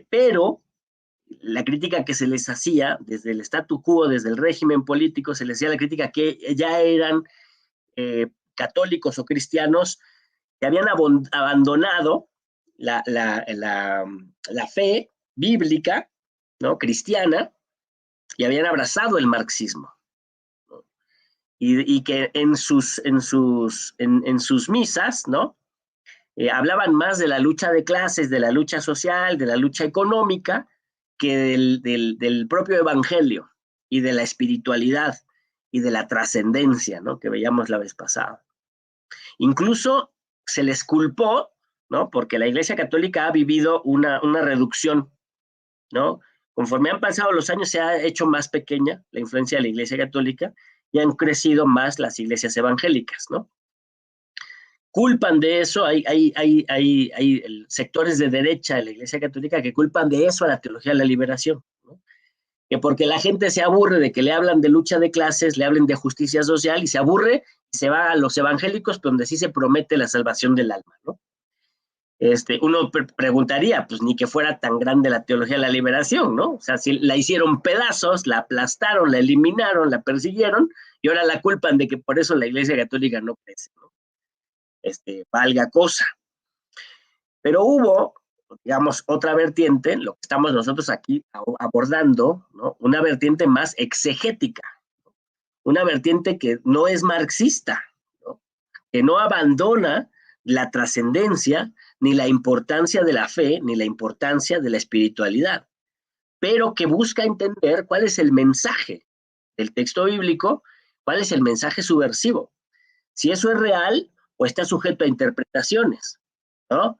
Pero la crítica que se les hacía desde el statu quo, desde el régimen político, se les hacía la crítica que ya eran católicos o cristianos que habían abandonado la fe bíblica, ¿no? Cristiana, y habían abrazado el marxismo, ¿no? Y que en sus misas, ¿no? Hablaban más de la lucha de clases, de la lucha social, de la lucha económica, que del propio evangelio y de la espiritualidad y de la trascendencia, ¿no? Que veíamos la vez pasada. Incluso se les culpó, ¿no? Porque la Iglesia Católica ha vivido una reducción, ¿no? Conforme han pasado los años se ha hecho más pequeña la influencia de la Iglesia Católica y han crecido más las iglesias evangélicas, ¿no? Culpan de eso, hay sectores de derecha de la Iglesia Católica que culpan de eso a la teología de la liberación, ¿no? Que porque la gente se aburre de que le hablan de lucha de clases, le hablen de justicia social y se aburre y se va a los evangélicos donde sí se promete la salvación del alma, ¿no? Uno preguntaría, pues ni que fuera tan grande la teología de la liberación, ¿no? O sea, si la hicieron pedazos, la aplastaron, la eliminaron, la persiguieron y ahora la culpan de que por eso la Iglesia Católica no crece, ¿no? Valga cosa. Pero hubo, digamos, otra vertiente, lo que estamos nosotros aquí abordando, ¿no? Una vertiente más exegética, ¿no? Una vertiente que no es marxista, ¿no? Que no abandona la trascendencia, ni la importancia de la fe, ni la importancia de la espiritualidad, pero que busca entender cuál es el mensaje del texto bíblico, cuál es el mensaje subversivo. Si eso es real o está sujeto a interpretaciones, ¿no?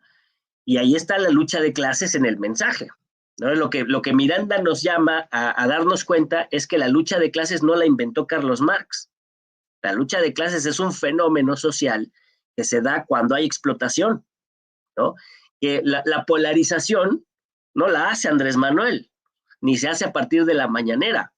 Y ahí está la lucha de clases en el mensaje, ¿no? Lo que Miranda nos llama a darnos cuenta es que la lucha de clases no la inventó Carlos Marx. La lucha de clases es un fenómeno social que se da cuando hay explotación, ¿no? Que la polarización no la hace Andrés Manuel, ni se hace a partir de la mañanera,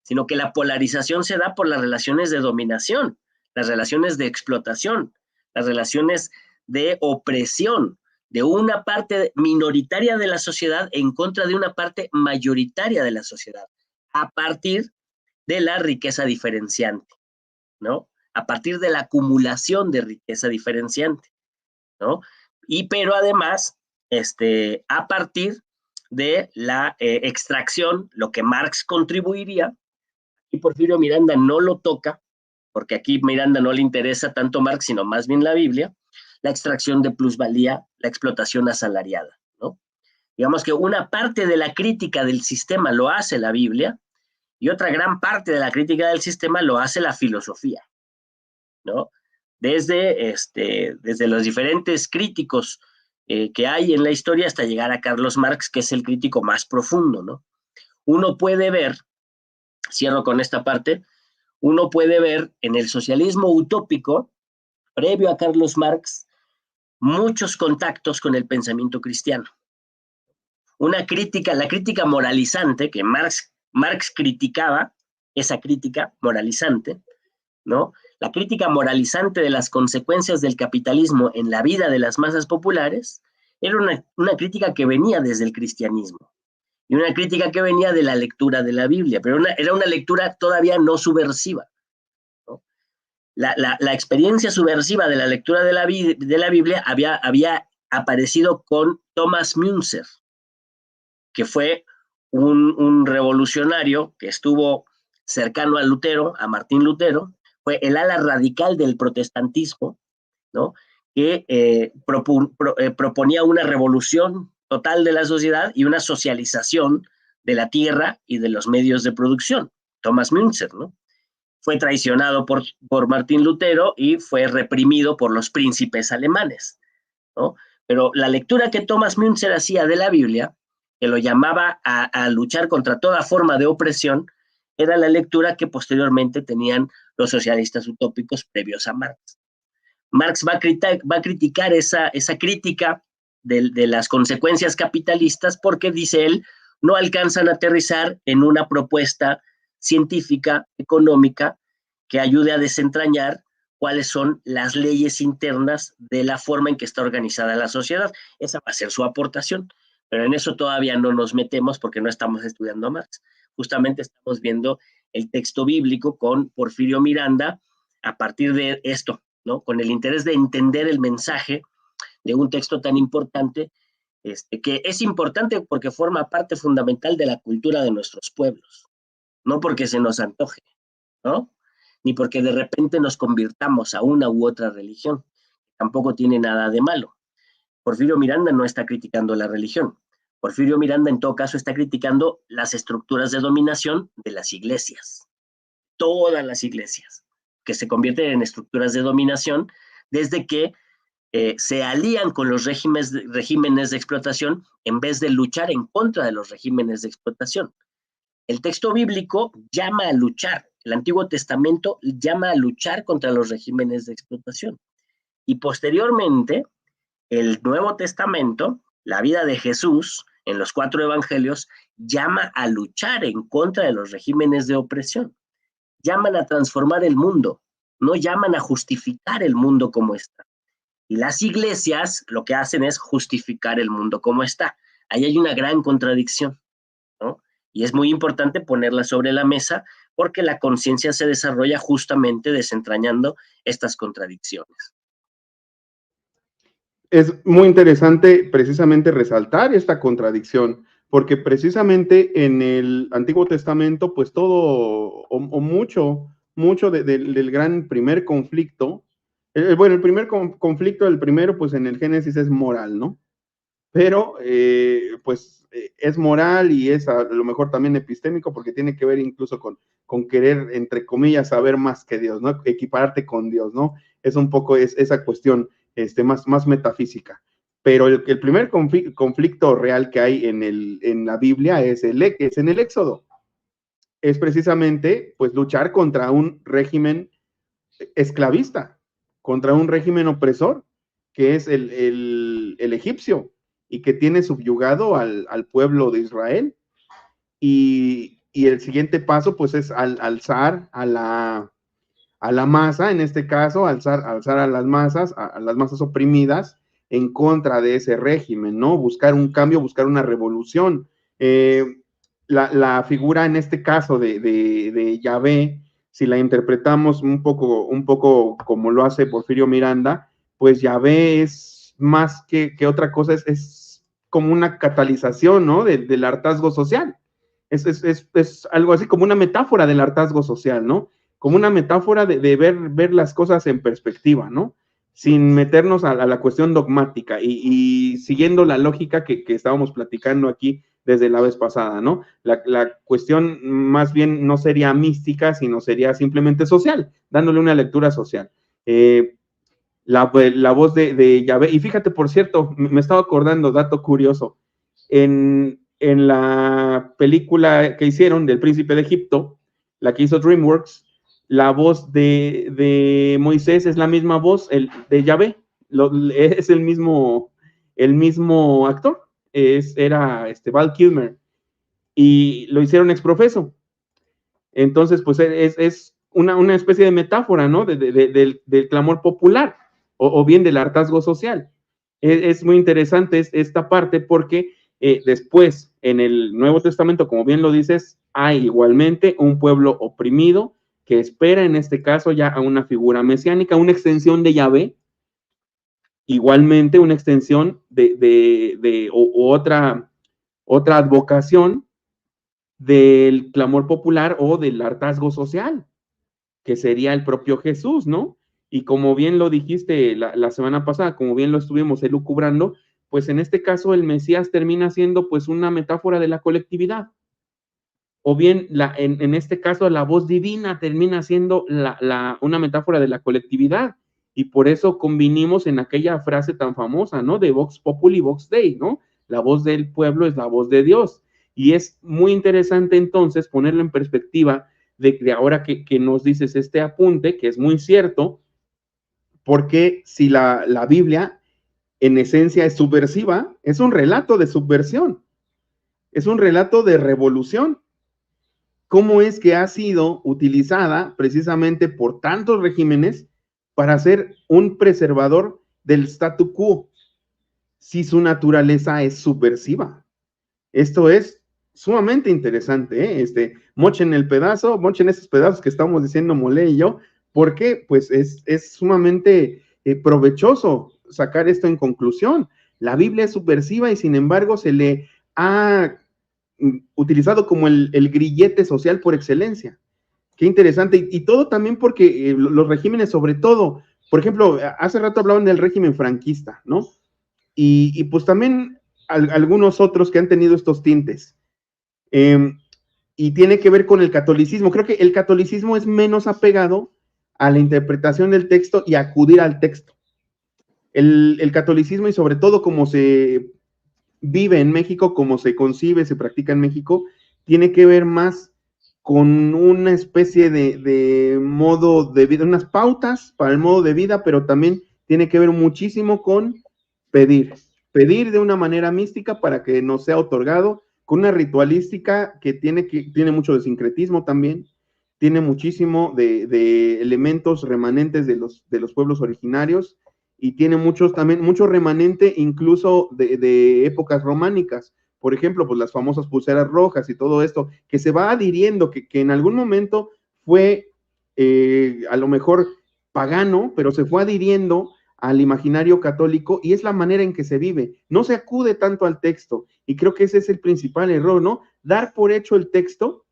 sino que la polarización se da por las relaciones de dominación, las relaciones de explotación, las relaciones de opresión de una parte minoritaria de la sociedad en contra de una parte mayoritaria de la sociedad, a partir de la riqueza diferenciante, ¿no? A partir de la acumulación de riqueza diferenciante, ¿no? Pero además, a partir de la extracción, lo que Marx contribuiría, y Porfirio Miranda no lo toca, porque aquí Miranda no le interesa tanto Marx, sino más bien la Biblia, la extracción de plusvalía, la explotación asalariada, ¿no? Digamos que una parte de la crítica del sistema lo hace la Biblia y otra gran parte de la crítica del sistema lo hace la filosofía, ¿no? Desde los diferentes críticos que hay en la historia hasta llegar a Carlos Marx, que es el crítico más profundo, ¿no? Uno puede ver, cierro con esta parte, uno puede ver en el socialismo utópico, previo a Carlos Marx, muchos contactos con el pensamiento cristiano. Una crítica, la crítica moralizante, que Marx criticaba, esa crítica moralizante, ¿no? La crítica moralizante de las consecuencias del capitalismo en la vida de las masas populares era una crítica que venía desde el cristianismo y una crítica que venía de la lectura de la Biblia, pero era una lectura todavía no subversiva, ¿no? La experiencia subversiva de la lectura de la Biblia había aparecido con Thomas Müntzer, que fue un revolucionario que estuvo cercano a Lutero, a Martín Lutero, fue el ala radical del protestantismo, ¿no? Que proponía una revolución total de la sociedad y una socialización de la tierra y de los medios de producción. Thomas Müntzer, ¿no? Fue traicionado por Martín Lutero y fue reprimido por los príncipes alemanes, ¿no? Pero la lectura que Thomas Müntzer hacía de la Biblia, que lo llamaba a luchar contra toda forma de opresión, era la lectura que posteriormente tenían los socialistas utópicos previos a Marx. Marx va a criticar esa crítica de las consecuencias capitalistas porque, dice él, no alcanzan a aterrizar en una propuesta científica, económica, que ayude a desentrañar cuáles son las leyes internas de la forma en que está organizada la sociedad. Esa va a ser su aportación, pero en eso todavía no nos metemos porque no estamos estudiando a Marx. Justamente estamos viendo el texto bíblico con Porfirio Miranda a partir de esto, ¿no? Con el interés de entender el mensaje de un texto tan importante, que es importante porque forma parte fundamental de la cultura de nuestros pueblos, no porque se nos antoje, ¿no? Ni porque de repente nos convirtamos a una u otra religión. Tampoco tiene nada de malo. Porfirio Miranda no está criticando la religión. Porfirio Miranda, en todo caso, está criticando las estructuras de dominación de las iglesias. Todas las iglesias, que se convierten en estructuras de dominación desde que se alían con los regímenes de explotación en vez de luchar en contra de los regímenes de explotación. El texto bíblico llama a luchar, el Antiguo Testamento llama a luchar contra los regímenes de explotación. Y posteriormente, el Nuevo Testamento, la vida de Jesús en los 4 evangelios, llama a luchar en contra de los regímenes de opresión. Llaman a transformar el mundo, no llaman a justificar el mundo como está. Y las iglesias lo que hacen es justificar el mundo como está. Ahí hay una gran contradicción, ¿no? Y es muy importante ponerla sobre la mesa porque la conciencia se desarrolla justamente desentrañando estas contradicciones. Es muy interesante precisamente resaltar esta contradicción, porque precisamente en el Antiguo Testamento, pues todo o mucho del gran primer conflicto Bueno, el primer conflicto, el primero, pues en el Génesis es moral, ¿no? Pero, pues, es moral y es a lo mejor también epistémico porque tiene que ver incluso con querer, entre comillas, saber más que Dios, ¿no? Equipararte con Dios, ¿no? Es un poco esa cuestión más metafísica. Pero el primer conflicto real que hay en la Biblia es en el Éxodo. Es precisamente, pues, luchar contra un régimen esclavista, contra un régimen opresor, que es el egipcio, y que tiene subyugado al pueblo de Israel. Y el siguiente paso, pues, es alzar a la masa, en este caso, alzar a las masas oprimidas en contra de ese régimen, ¿no? Buscar un cambio, buscar una revolución. La figura en este caso de Yahvé, si la interpretamos un poco como lo hace Porfirio Miranda, pues Yahvé es más que otra cosa, es como una catalización, ¿no? Del hartazgo social. Es algo así como una metáfora del hartazgo social, ¿no? Como una metáfora de ver las cosas en perspectiva, ¿no? Sin meternos a la cuestión dogmática y siguiendo la lógica que estábamos platicando aquí desde la vez pasada, ¿no? La cuestión más bien no sería mística, sino sería simplemente social, dándole una lectura social. La voz de Yahvé, y fíjate, por cierto, me estaba acordando, dato curioso, en la película que hicieron del Príncipe de Egipto, la que hizo DreamWorks, la voz de Moisés es la misma voz de Yahvé, es el mismo actor, era Val Kilmer, y lo hicieron exprofeso. Entonces, pues es una especie de metáfora, ¿no? Del clamor popular o bien del hartazgo social. Es muy interesante esta parte porque después en el Nuevo Testamento, como bien lo dices, hay igualmente un pueblo oprimido que espera en este caso ya a una figura mesiánica, una extensión de Yahvé, igualmente una extensión o otra advocación del clamor popular o del hartazgo social, que sería el propio Jesús, ¿no? Y como bien lo dijiste la semana pasada, como bien lo estuvimos elucubrando, pues en este caso el Mesías termina siendo pues una metáfora de la colectividad. O bien en este caso la voz divina termina siendo una metáfora de la colectividad. Y por eso convinimos en aquella frase tan famosa, ¿no? De Vox Populi, Vox Dei, ¿no? La voz del pueblo es la voz de Dios. Y es muy interesante entonces ponerlo en perspectiva de ahora que nos dices este apunte, que es muy cierto, porque si la Biblia en esencia es subversiva, es un relato de subversión, es un relato de revolución. ¿Cómo es que ha sido utilizada precisamente por tantos regímenes para ser un preservador del statu quo, si su naturaleza es subversiva? Esto es sumamente interesante, ¿eh? Mochen esos pedazos que estamos diciendo Mole y yo, porque pues es sumamente provechoso sacar esto en conclusión. La Biblia es subversiva y sin embargo se le ha utilizado como el grillete social por excelencia. Qué interesante. Y todo también porque los regímenes, sobre todo, por ejemplo, hace rato hablaban del régimen franquista, ¿no? Y pues también algunos otros que han tenido estos tintes. Y tiene que ver con el catolicismo. Creo que el catolicismo es menos apegado a la interpretación del texto y acudir al texto. El catolicismo y sobre todo como se vive en México, como se concibe, se practica en México, tiene que ver más con una especie de modo de vida, unas pautas para el modo de vida, pero también tiene que ver muchísimo con pedir de una manera mística para que nos sea otorgado, con una ritualística que tiene mucho de sincretismo también, tiene muchísimo de elementos remanentes de los pueblos originarios, y tiene mucho remanente incluso de épocas románicas. Por ejemplo, pues las famosas pulseras rojas y todo esto, que se va adhiriendo, que en algún momento fue a lo mejor pagano, pero se fue adhiriendo al imaginario católico y es la manera en que se vive. No se acude tanto al texto y creo que ese es el principal error, ¿no? Dar por hecho el texto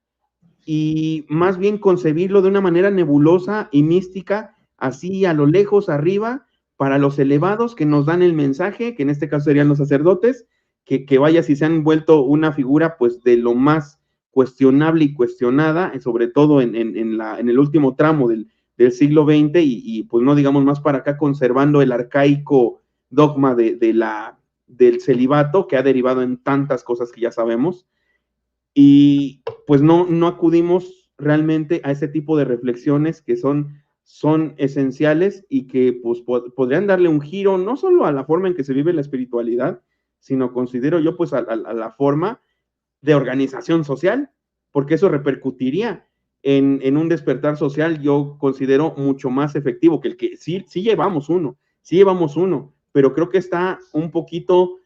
y más bien concebirlo de una manera nebulosa y mística así a lo lejos, arriba, para los elevados que nos dan el mensaje, que en este caso serían los sacerdotes, que vaya si se han vuelto una figura pues de lo más cuestionable y cuestionada, sobre todo en el último tramo del siglo XX y pues no digamos más para acá, conservando el arcaico dogma del celibato que ha derivado en tantas cosas que ya sabemos, y pues no acudimos realmente a ese tipo de reflexiones que son esenciales y que pues podrían darle un giro no solo a la forma en que se vive la espiritualidad, sino considero yo pues a la forma de organización social, porque eso repercutiría en un despertar social, yo considero mucho más efectivo que el que sí llevamos uno, pero creo que está un poquito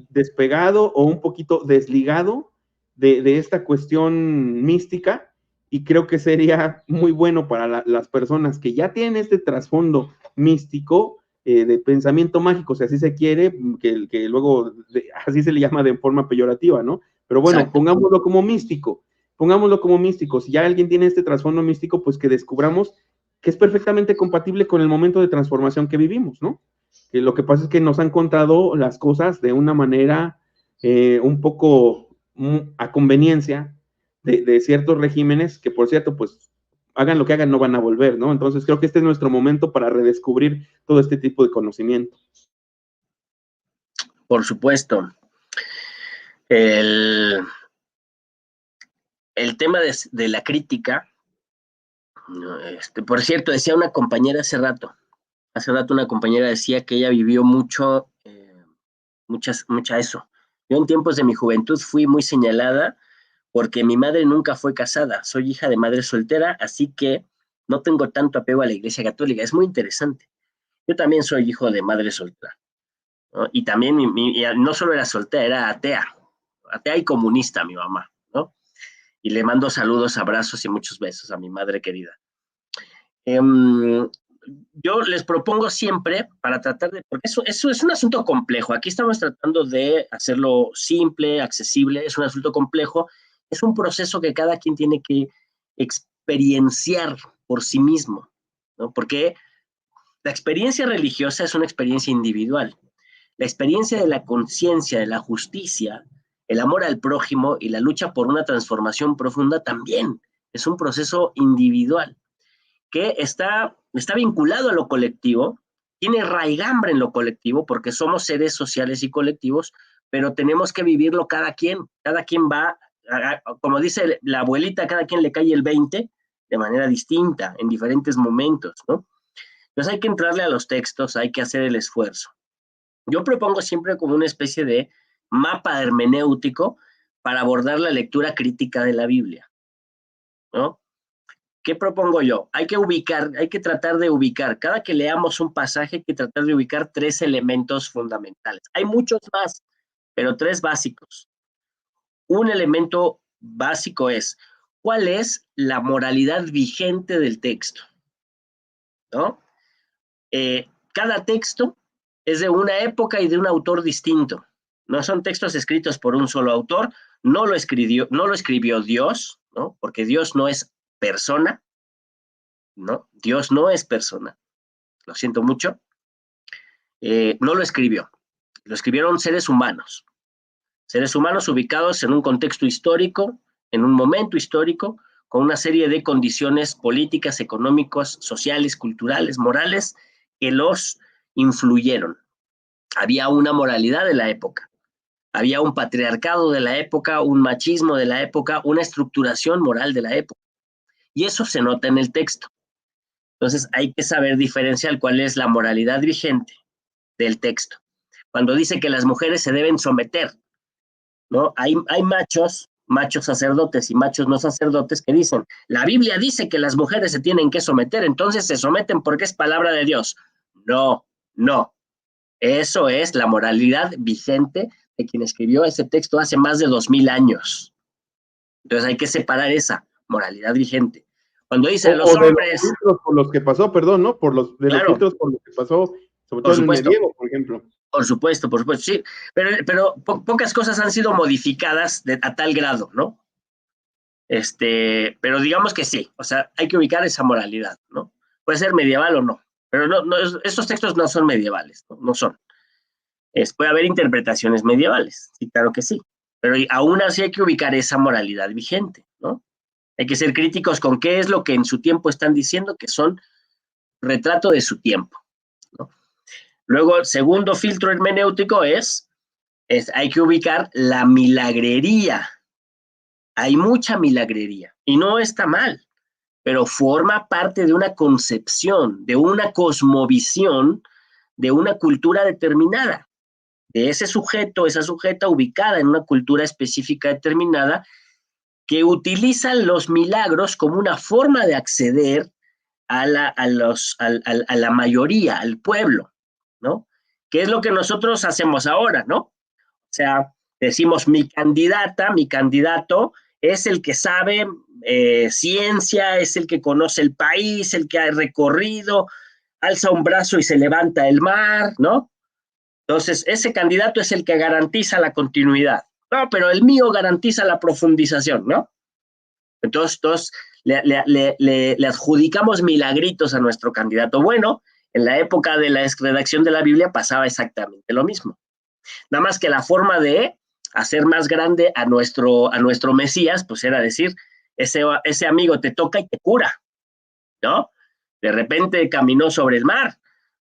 despegado o un poquito desligado de esta cuestión mística, y creo que sería muy bueno para las personas que ya tienen este trasfondo místico, de pensamiento mágico, si así se quiere, que luego así se le llama de forma peyorativa, ¿no? Pero bueno, Exacto. pongámoslo como místico, si ya alguien tiene este trasfondo místico, pues que descubramos que es perfectamente compatible con el momento de transformación que vivimos, ¿no? Que lo que pasa es que nos han contado las cosas de una manera un poco a conveniencia de ciertos regímenes que, por cierto, pues hagan lo que hagan, no van a volver, ¿no? Entonces creo que este es nuestro momento para redescubrir todo este tipo de conocimiento. Por supuesto. El tema de la crítica, por cierto, decía una compañera hace rato una compañera decía que ella vivió mucho, mucha eso. Yo en tiempos de mi juventud fui muy señalada porque mi madre nunca fue casada, soy hija de madre soltera, así que no tengo tanto apego a la Iglesia Católica. Es muy interesante. Yo también soy hijo de madre soltera, ¿no? Y también no solo era soltera, era atea y comunista mi mamá, ¿no? Y le mando saludos, abrazos y muchos besos a mi madre querida. Yo les propongo siempre, para tratar de, porque eso es un asunto complejo, aquí estamos tratando de hacerlo simple, accesible, es un asunto complejo, es un proceso que cada quien tiene que experienciar por sí mismo, ¿no? Porque la experiencia religiosa es una experiencia individual, la experiencia de la conciencia, de la justicia, el amor al prójimo y la lucha por una transformación profunda también es un proceso individual que está vinculado a lo colectivo, tiene raigambre en lo colectivo, porque somos seres sociales y colectivos, pero tenemos que vivirlo cada quien va, como dice la abuelita, cada quien le cae el 20 de manera distinta, en diferentes momentos, ¿no? Entonces hay que entrarle a los textos, hay que hacer el esfuerzo. Yo propongo siempre como una especie de mapa hermenéutico para abordar la lectura crítica de la Biblia, ¿no? ¿Qué propongo yo? Hay que tratar de ubicar, cada que leamos un pasaje, hay que tratar de ubicar 3 elementos fundamentales. Hay muchos más, pero 3 básicos. Un elemento básico es, ¿cuál es la moralidad vigente del texto? ¿No? Cada texto es de una época y de un autor distinto. No son textos escritos por un solo autor, no lo escribió Dios, ¿no? Porque Dios no es persona, ¿no? Dios no es persona, lo siento mucho, no lo escribió, lo escribieron seres humanos ubicados en un contexto histórico, en un momento histórico, con una serie de condiciones políticas, económicas, sociales, culturales, morales, que los influyeron. Había una moralidad de la época, había un patriarcado de la época, un machismo de la época, una estructuración moral de la época, y eso se nota en el texto. Entonces hay que saber diferenciar cuál es la moralidad vigente del texto. Cuando dice que las mujeres se deben someter, ¿no? Hay machos sacerdotes y machos no sacerdotes que dicen, la Biblia dice que las mujeres se tienen que someter, entonces se someten porque es palabra de Dios. No, no. Eso es la moralidad vigente de quien escribió ese texto hace más de 2000 años. Entonces hay que separar esa moralidad vigente. Cuando dice los de hombres... los filtros por los que pasó, perdón, ¿no? Los filtros por los que pasó, sobre todo en el medievo, por ejemplo. Por supuesto, sí. Pero pocas cosas han sido modificadas a tal grado, ¿no? Pero digamos que sí, o sea, hay que ubicar esa moralidad, ¿no? Puede ser medieval o no, pero estos textos no son medievales, no son. Puede haber interpretaciones medievales, sí, claro que sí, pero aún así hay que ubicar esa moralidad vigente, ¿no? Hay que ser críticos con qué es lo que en su tiempo están diciendo que son retrato de su tiempo, ¿no? Luego, el segundo filtro hermenéutico hay que ubicar la milagrería. Hay mucha milagrería y no está mal, pero forma parte de una concepción, de una cosmovisión, de una cultura determinada, de ese sujeto, esa sujeta ubicada en una cultura específica determinada, que utiliza los milagros como una forma de acceder a la mayoría, al pueblo, ¿no? ¿Qué es lo que nosotros hacemos ahora, no? O sea, decimos mi candidata, mi candidato es el que sabe ciencia, es el que conoce el país, el que ha recorrido, alza un brazo y se levanta el mar, ¿no? Entonces, ese candidato es el que garantiza la continuidad. No, pero el mío garantiza la profundización, ¿no? Entonces, todos le adjudicamos milagritos a nuestro candidato. Bueno, en la época de la redacción de la Biblia pasaba exactamente lo mismo. Nada más que la forma de hacer más grande a nuestro Mesías, pues era decir, ese amigo te toca y te cura, ¿no? De repente caminó sobre el mar,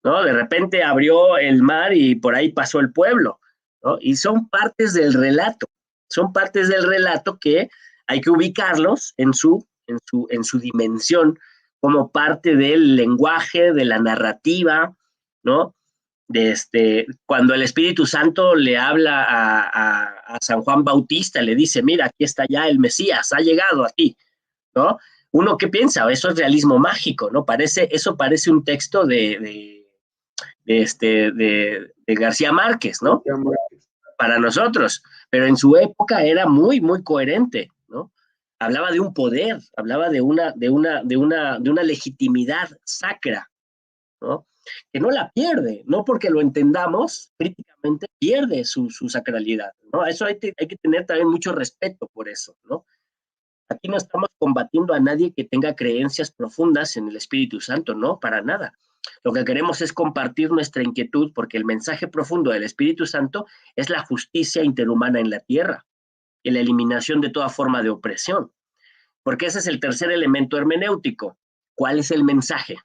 ¿no? De repente abrió el mar y por ahí pasó el pueblo, ¿no? Y son partes del relato que hay que ubicarlos en su dimensión como parte del lenguaje, de la narrativa, ¿no? Cuando el Espíritu Santo le habla a San Juan Bautista, le dice, mira, aquí está ya el Mesías, ha llegado aquí, ¿no? Uno, ¿qué piensa? Eso es realismo mágico, ¿no? Eso parece un texto de García Márquez, ¿no? Para nosotros, pero en su época era muy, muy coherente, ¿no? Hablaba de un poder, hablaba de una legitimidad sacra, ¿no? Que no la pierde, no porque lo entendamos críticamente, pierde su sacralidad, ¿no? Eso hay que tener también mucho respeto por eso, ¿no? Aquí no estamos combatiendo a nadie que tenga creencias profundas en el Espíritu Santo, no, para nada. Lo que queremos es compartir nuestra inquietud porque el mensaje profundo del Espíritu Santo es la justicia interhumana en la tierra y la eliminación de toda forma de opresión. Porque ese es el tercer elemento hermenéutico. ¿Cuál es el mensaje?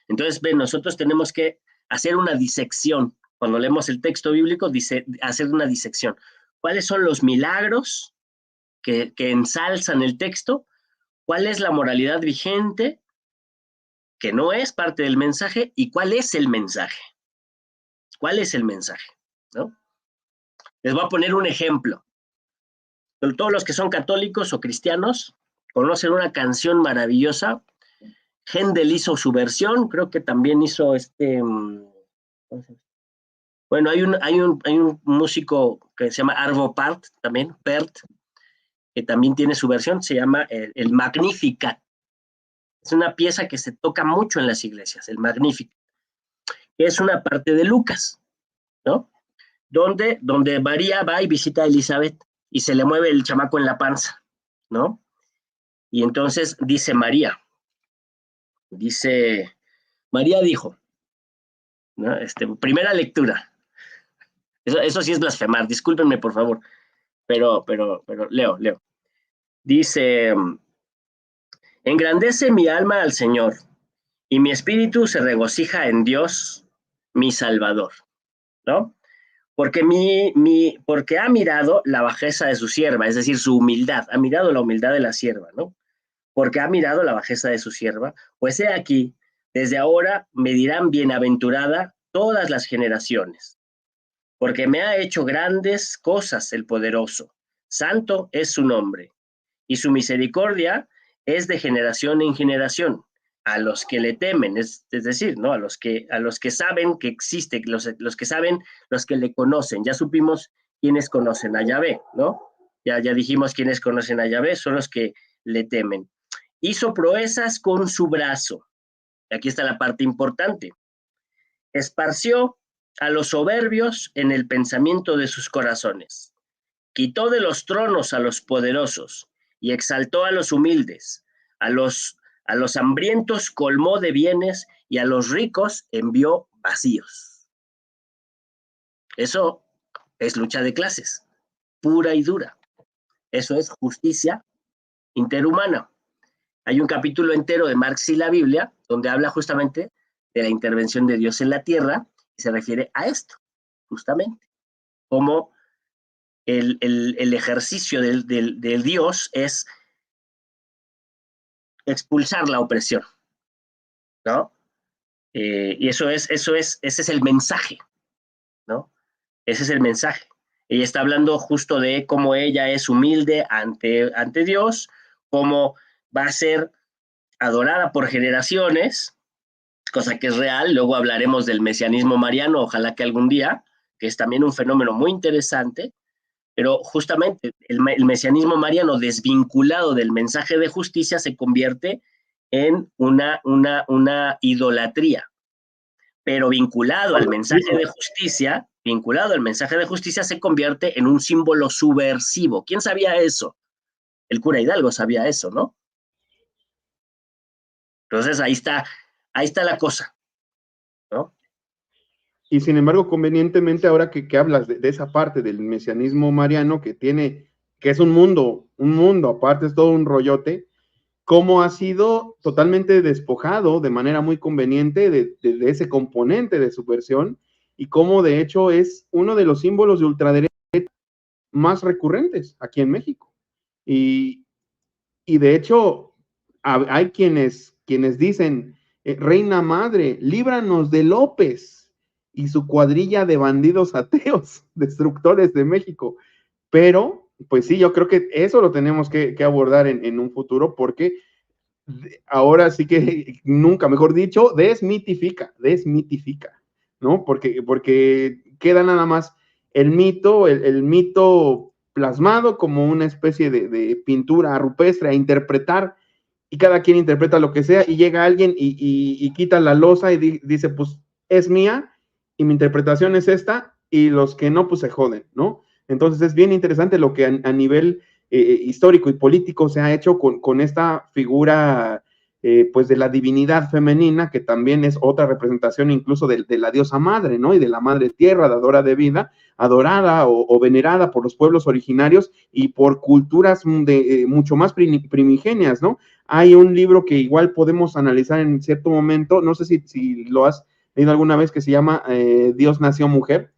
Entonces, nosotros tenemos que hacer una disección. Cuando leemos el texto bíblico, hacer una disección. ¿Cuáles son los milagros que ensalzan el texto? ¿Cuál es la moralidad vigente que no es parte del mensaje? ¿Y cuál es el mensaje? ¿Cuál es el mensaje? ¿No? Les voy a poner un ejemplo. Todos los que son católicos o cristianos conocen una canción maravillosa. Händel hizo su versión, creo que también hizo bueno, hay un músico que se llama Arvo Pärt, también, Pärt, que también tiene su versión, se llama el Magnificat. Es una pieza que se toca mucho en las iglesias, el Magnificat, que es una parte de Lucas, ¿no? Donde María va y visita a Elizabeth y se le mueve el chamaco en la panza, ¿no? Y entonces dice María dijo, ¿no? Primera lectura. Eso sí es blasfemar, discúlpenme por favor, pero leo. Dice, engrandece mi alma al Señor, y mi espíritu se regocija en Dios, mi Salvador, ¿no? Porque ha mirado la bajeza de su sierva, es decir, su humildad, ha mirado la humildad de la sierva, ¿no? Porque ha mirado la bajeza de su sierva, pues he aquí, desde ahora me dirán bienaventurada todas las generaciones, porque me ha hecho grandes cosas el poderoso, santo es su nombre, y su misericordia es de generación en generación, a los que le temen, es decir, ¿no? A los que saben que existe, los que saben, los que le conocen. Ya supimos quiénes conocen a Yahvé, ¿no? Ya dijimos quiénes conocen a Yahvé, son los que le temen. Hizo proezas con su brazo. Aquí está la parte importante. Esparció a los soberbios en el pensamiento de sus corazones. Quitó de los tronos a los poderosos y exaltó a los humildes, a los hambrientos colmó de bienes y a los ricos envió vacíos. Eso es lucha de clases, pura y dura. Eso es justicia interhumana. Hay un capítulo entero de Marx y la Biblia donde habla justamente de la intervención de Dios en la tierra y se refiere a esto, justamente, como el ejercicio del Dios es expulsar la opresión, ¿no? Y ese es el mensaje, ¿no? Ese es el mensaje. Ella está hablando justo de cómo ella es humilde ante Dios, cómo va a ser adorada por generaciones, cosa que es real. Luego hablaremos del mesianismo mariano, ojalá que algún día, que es también un fenómeno muy interesante, pero justamente el mesianismo mariano desvinculado del mensaje de justicia se convierte en una idolatría, pero vinculado al mensaje de justicia, se convierte en un símbolo subversivo. ¿Quién sabía eso? El cura Hidalgo sabía eso, ¿no? Entonces ahí está la cosa, ¿no? Y sin embargo, convenientemente, ahora que hablas de esa parte del mesianismo mariano que es un mundo aparte, es todo un rollote, cómo ha sido totalmente despojado de manera muy conveniente de ese componente de subversión, y cómo de hecho es uno de los símbolos de ultraderecha más recurrentes aquí en México. Y de hecho, hay quienes dicen, Reina Madre, líbranos de López y su cuadrilla de bandidos ateos, destructores de México. Pero, pues sí, yo creo que eso lo tenemos que abordar en un futuro, porque ahora sí que nunca, mejor dicho, desmitifica, ¿no? Porque queda nada más el mito plasmado como una especie de pintura rupestre a interpretar, y cada quien interpreta lo que sea, y llega alguien y quita la losa y dice, pues es mía, y mi interpretación es esta, y los que no, pues se joden, ¿no? Entonces es bien interesante lo que a nivel histórico y político se ha hecho con esta figura pues de la divinidad femenina, que también es otra representación incluso de la diosa madre, ¿no? Y de la madre tierra, dadora de vida, adorada o venerada por los pueblos originarios y por culturas mucho más primigenias, ¿no? Hay un libro que igual podemos analizar en cierto momento, no sé si lo has leído alguna vez, que se llama Dios nació mujer.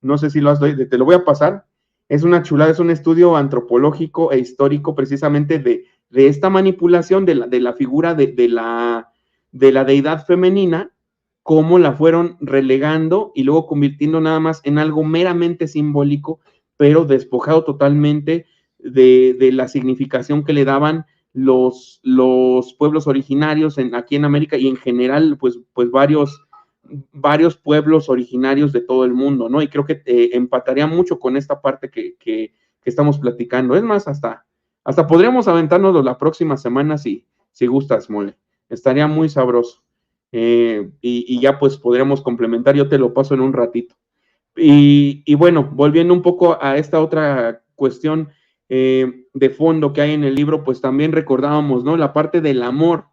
No sé si lo has leído, te lo voy a pasar. Es una chulada, es un estudio antropológico e histórico precisamente de esta manipulación de la figura de la deidad femenina, cómo la fueron relegando y luego convirtiendo nada más en algo meramente simbólico, pero despojado totalmente de la significación que le daban los pueblos originarios aquí en América, y en general, pues varios pueblos originarios de todo el mundo, ¿no? Y creo que empataría mucho con esta parte que estamos platicando. Es más, hasta podríamos aventarnos la próxima semana si gustas, Mole. Estaría muy sabroso. Y ya pues podríamos complementar, yo te lo paso en un ratito. Y bueno, volviendo un poco a esta otra cuestión de fondo que hay en el libro, pues también recordábamos, ¿no? La parte del amor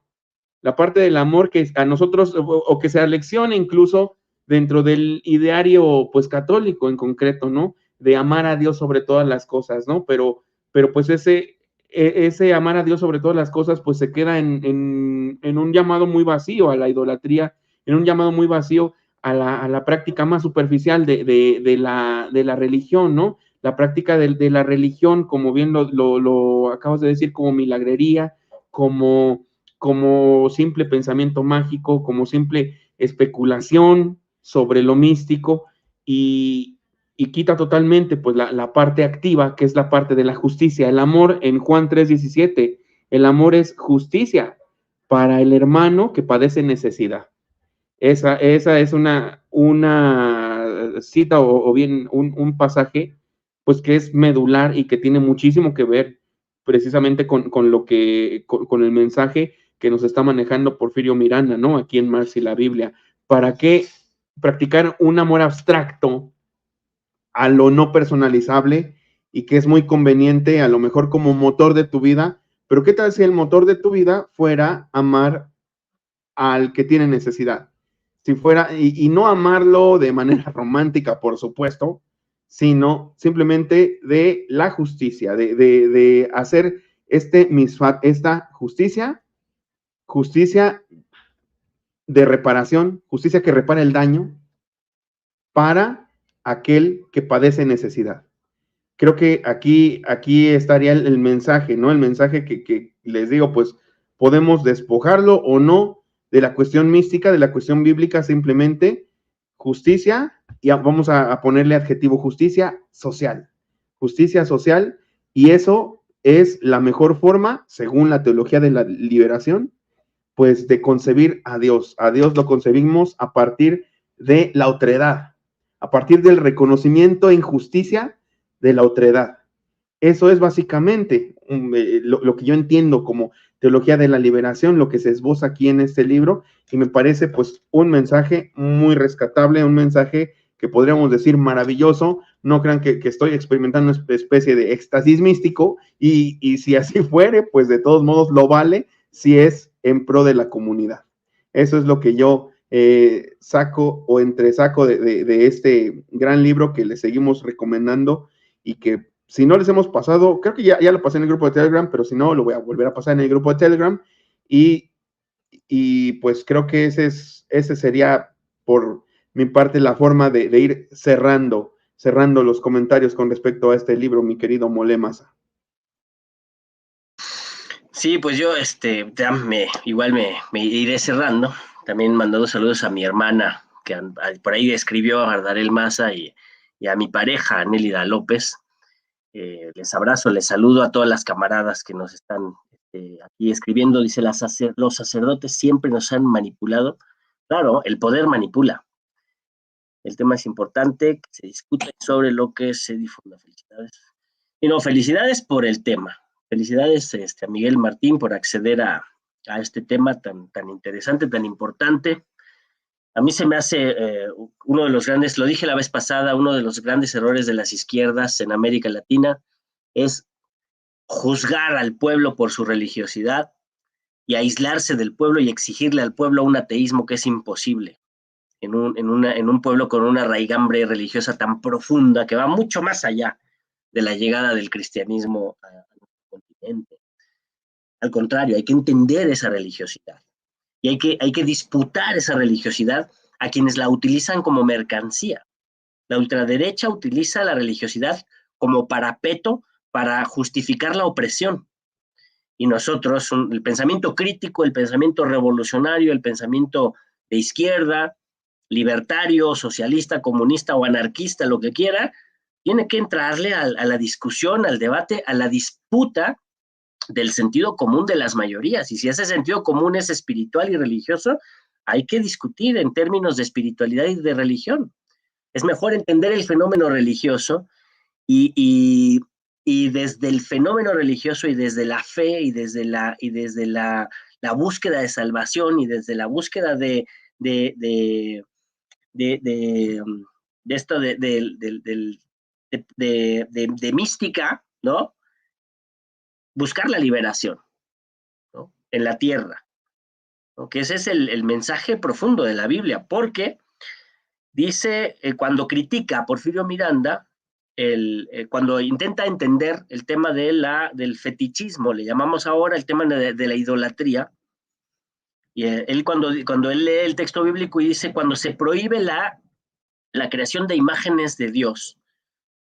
que a nosotros, o que se alecciona incluso dentro del ideario pues católico en concreto, ¿no? De amar a Dios sobre todas las cosas, ¿no? Pero pues ese amar a Dios sobre todas las cosas pues se queda en un llamado muy vacío a la idolatría, en un llamado muy vacío a la práctica más superficial de la religión, ¿no? La práctica de la religión, como bien lo acabas de decir, como milagrería, como simple pensamiento mágico, como simple especulación sobre lo místico, y quita totalmente pues la parte activa, que es la parte de la justicia. El amor, en Juan 3:17, el amor es justicia para el hermano que padece necesidad. Esa es una cita o bien un pasaje pues que es medular y que tiene muchísimo que ver precisamente con el mensaje que nos está manejando Porfirio Miranda, ¿no? Aquí en Marx y la Biblia. ¿Para qué practicar un amor abstracto a lo no personalizable y que es muy conveniente a lo mejor como motor de tu vida, pero ¿qué tal si el motor de tu vida fuera amar al que tiene necesidad? Si fuera, y no amarlo de manera romántica, por supuesto, sino simplemente de la justicia, de hacer esta justicia, justicia de reparación, justicia que repara el daño para aquel que padece necesidad. Creo que aquí estaría el mensaje, ¿no? El mensaje que les digo, pues podemos despojarlo o no de la cuestión mística, de la cuestión bíblica, simplemente justicia, y vamos a ponerle adjetivo justicia social, y eso es la mejor forma, según la teología de la liberación, pues de concebir a Dios. A Dios lo concebimos a partir de la otredad, a partir del reconocimiento en justicia de la otredad. Eso es básicamente lo que yo entiendo como teología de la liberación, lo que se esboza aquí en este libro, y me parece pues un mensaje muy rescatable, un mensaje que podríamos decir maravilloso. No crean que estoy experimentando una especie de éxtasis místico, y si así fuere, pues de todos modos lo vale si es en pro de la comunidad. Eso es lo que yo saco o entresaco de este gran libro que les seguimos recomendando, y que si no les hemos pasado, creo que ya lo pasé en el grupo de Telegram, pero si no, lo voy a volver a pasar en el grupo de Telegram, y pues creo que ese sería por mi parte la forma de ir cerrando los comentarios con respecto a este libro, mi querido Molemasa. Sí, pues yo ya igual me iré cerrando. También mandando saludos a mi hermana, que por ahí escribió a Ardarel Maza, y a mi pareja, Nélida López. Les abrazo, les saludo a todas las camaradas que nos están aquí escribiendo. Dice, los sacerdotes siempre nos han manipulado. Claro, el poder manipula. El tema es importante, que se discute sobre lo que se difunda. Felicidades. Y no, felicidades por el tema. Felicidades a Miguel Martín por acceder a este tema tan interesante, tan importante. A mí se me hace uno de los grandes, lo dije la vez pasada, uno de los grandes errores de las izquierdas en América Latina es juzgar al pueblo por su religiosidad y aislarse del pueblo y exigirle al pueblo un ateísmo que es imposible en un pueblo con una raigambre religiosa tan profunda que va mucho más allá de la llegada del cristianismo a nuestro continente. Al contrario, hay que entender esa religiosidad y hay que disputar esa religiosidad a quienes la utilizan como mercancía. La ultraderecha utiliza la religiosidad como parapeto para justificar la opresión. Y nosotros, el pensamiento crítico, el pensamiento revolucionario, el pensamiento de izquierda, libertario, socialista, comunista o anarquista, lo que quiera, tiene que entrarle a la discusión, al debate, a la disputa del sentido común de las mayorías. Y si ese sentido común es espiritual y religioso, hay que discutir en términos de espiritualidad y de religión. Es mejor entender el fenómeno religioso y desde el fenómeno religioso y desde la fe y desde la búsqueda de salvación y desde la búsqueda de esto de mística, ¿no? Buscar la liberación, ¿no? En la tierra, ¿no? Que ese es el mensaje profundo de la Biblia, porque dice, cuando critica a Porfirio Miranda, cuando intenta entender el tema del fetichismo, le llamamos ahora el tema de la idolatría, y él cuando él lee el texto bíblico y dice, cuando se prohíbe la creación de imágenes de Dios,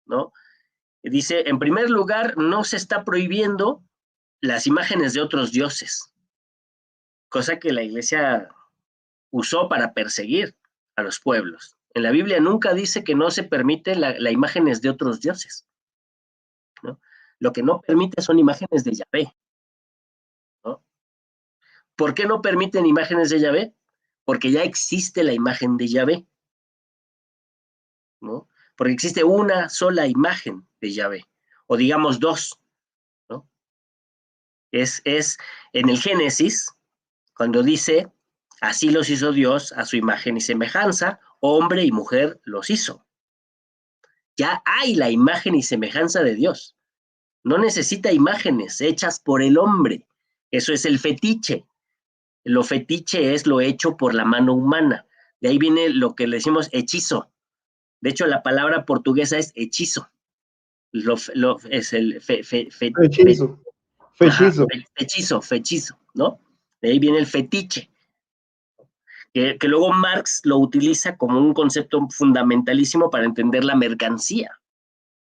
¿no? Dice, en primer lugar, no se está prohibiendo las imágenes de otros dioses, cosa que la iglesia usó para perseguir a los pueblos. En la Biblia nunca dice que no se permite la imágenes de otros dioses, ¿no? Lo que no permite son imágenes de Yahvé, ¿no? ¿Por qué no permiten imágenes de Yahvé? Porque ya existe la imagen de Yahvé, ¿no? Porque existe una sola imagen de Yahvé, o digamos dos, ¿no? Es en el Génesis, cuando dice, así los hizo Dios a su imagen y semejanza, hombre y mujer los hizo. Ya hay la imagen y semejanza de Dios. No necesita imágenes hechas por el hombre. Eso es el fetiche. Lo fetiche es lo hecho por la mano humana. De ahí viene lo que le decimos hechizo. De hecho, la palabra portuguesa es hechizo. Es el Fechizo, fechizo. fechizo, ¿no? De ahí viene el fetiche, que luego Marx lo utiliza como un concepto fundamentalísimo para entender la mercancía,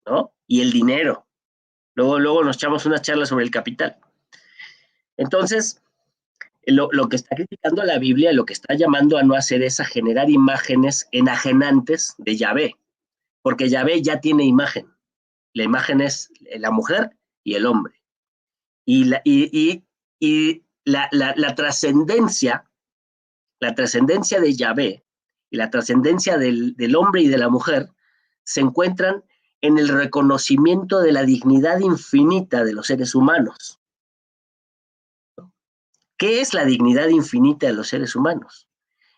¿no? Y el dinero. Luego nos echamos una charla sobre el capital. Entonces, lo que está criticando la Biblia, lo que está llamando a no hacer es a generar imágenes enajenantes de Yahvé, porque Yahvé ya tiene imagen. La imagen es la mujer y el hombre. Y la trascendencia de Yahvé y la trascendencia del hombre y de la mujer se encuentran en el reconocimiento de la dignidad infinita de los seres humanos. ¿Qué es la dignidad infinita de los seres humanos?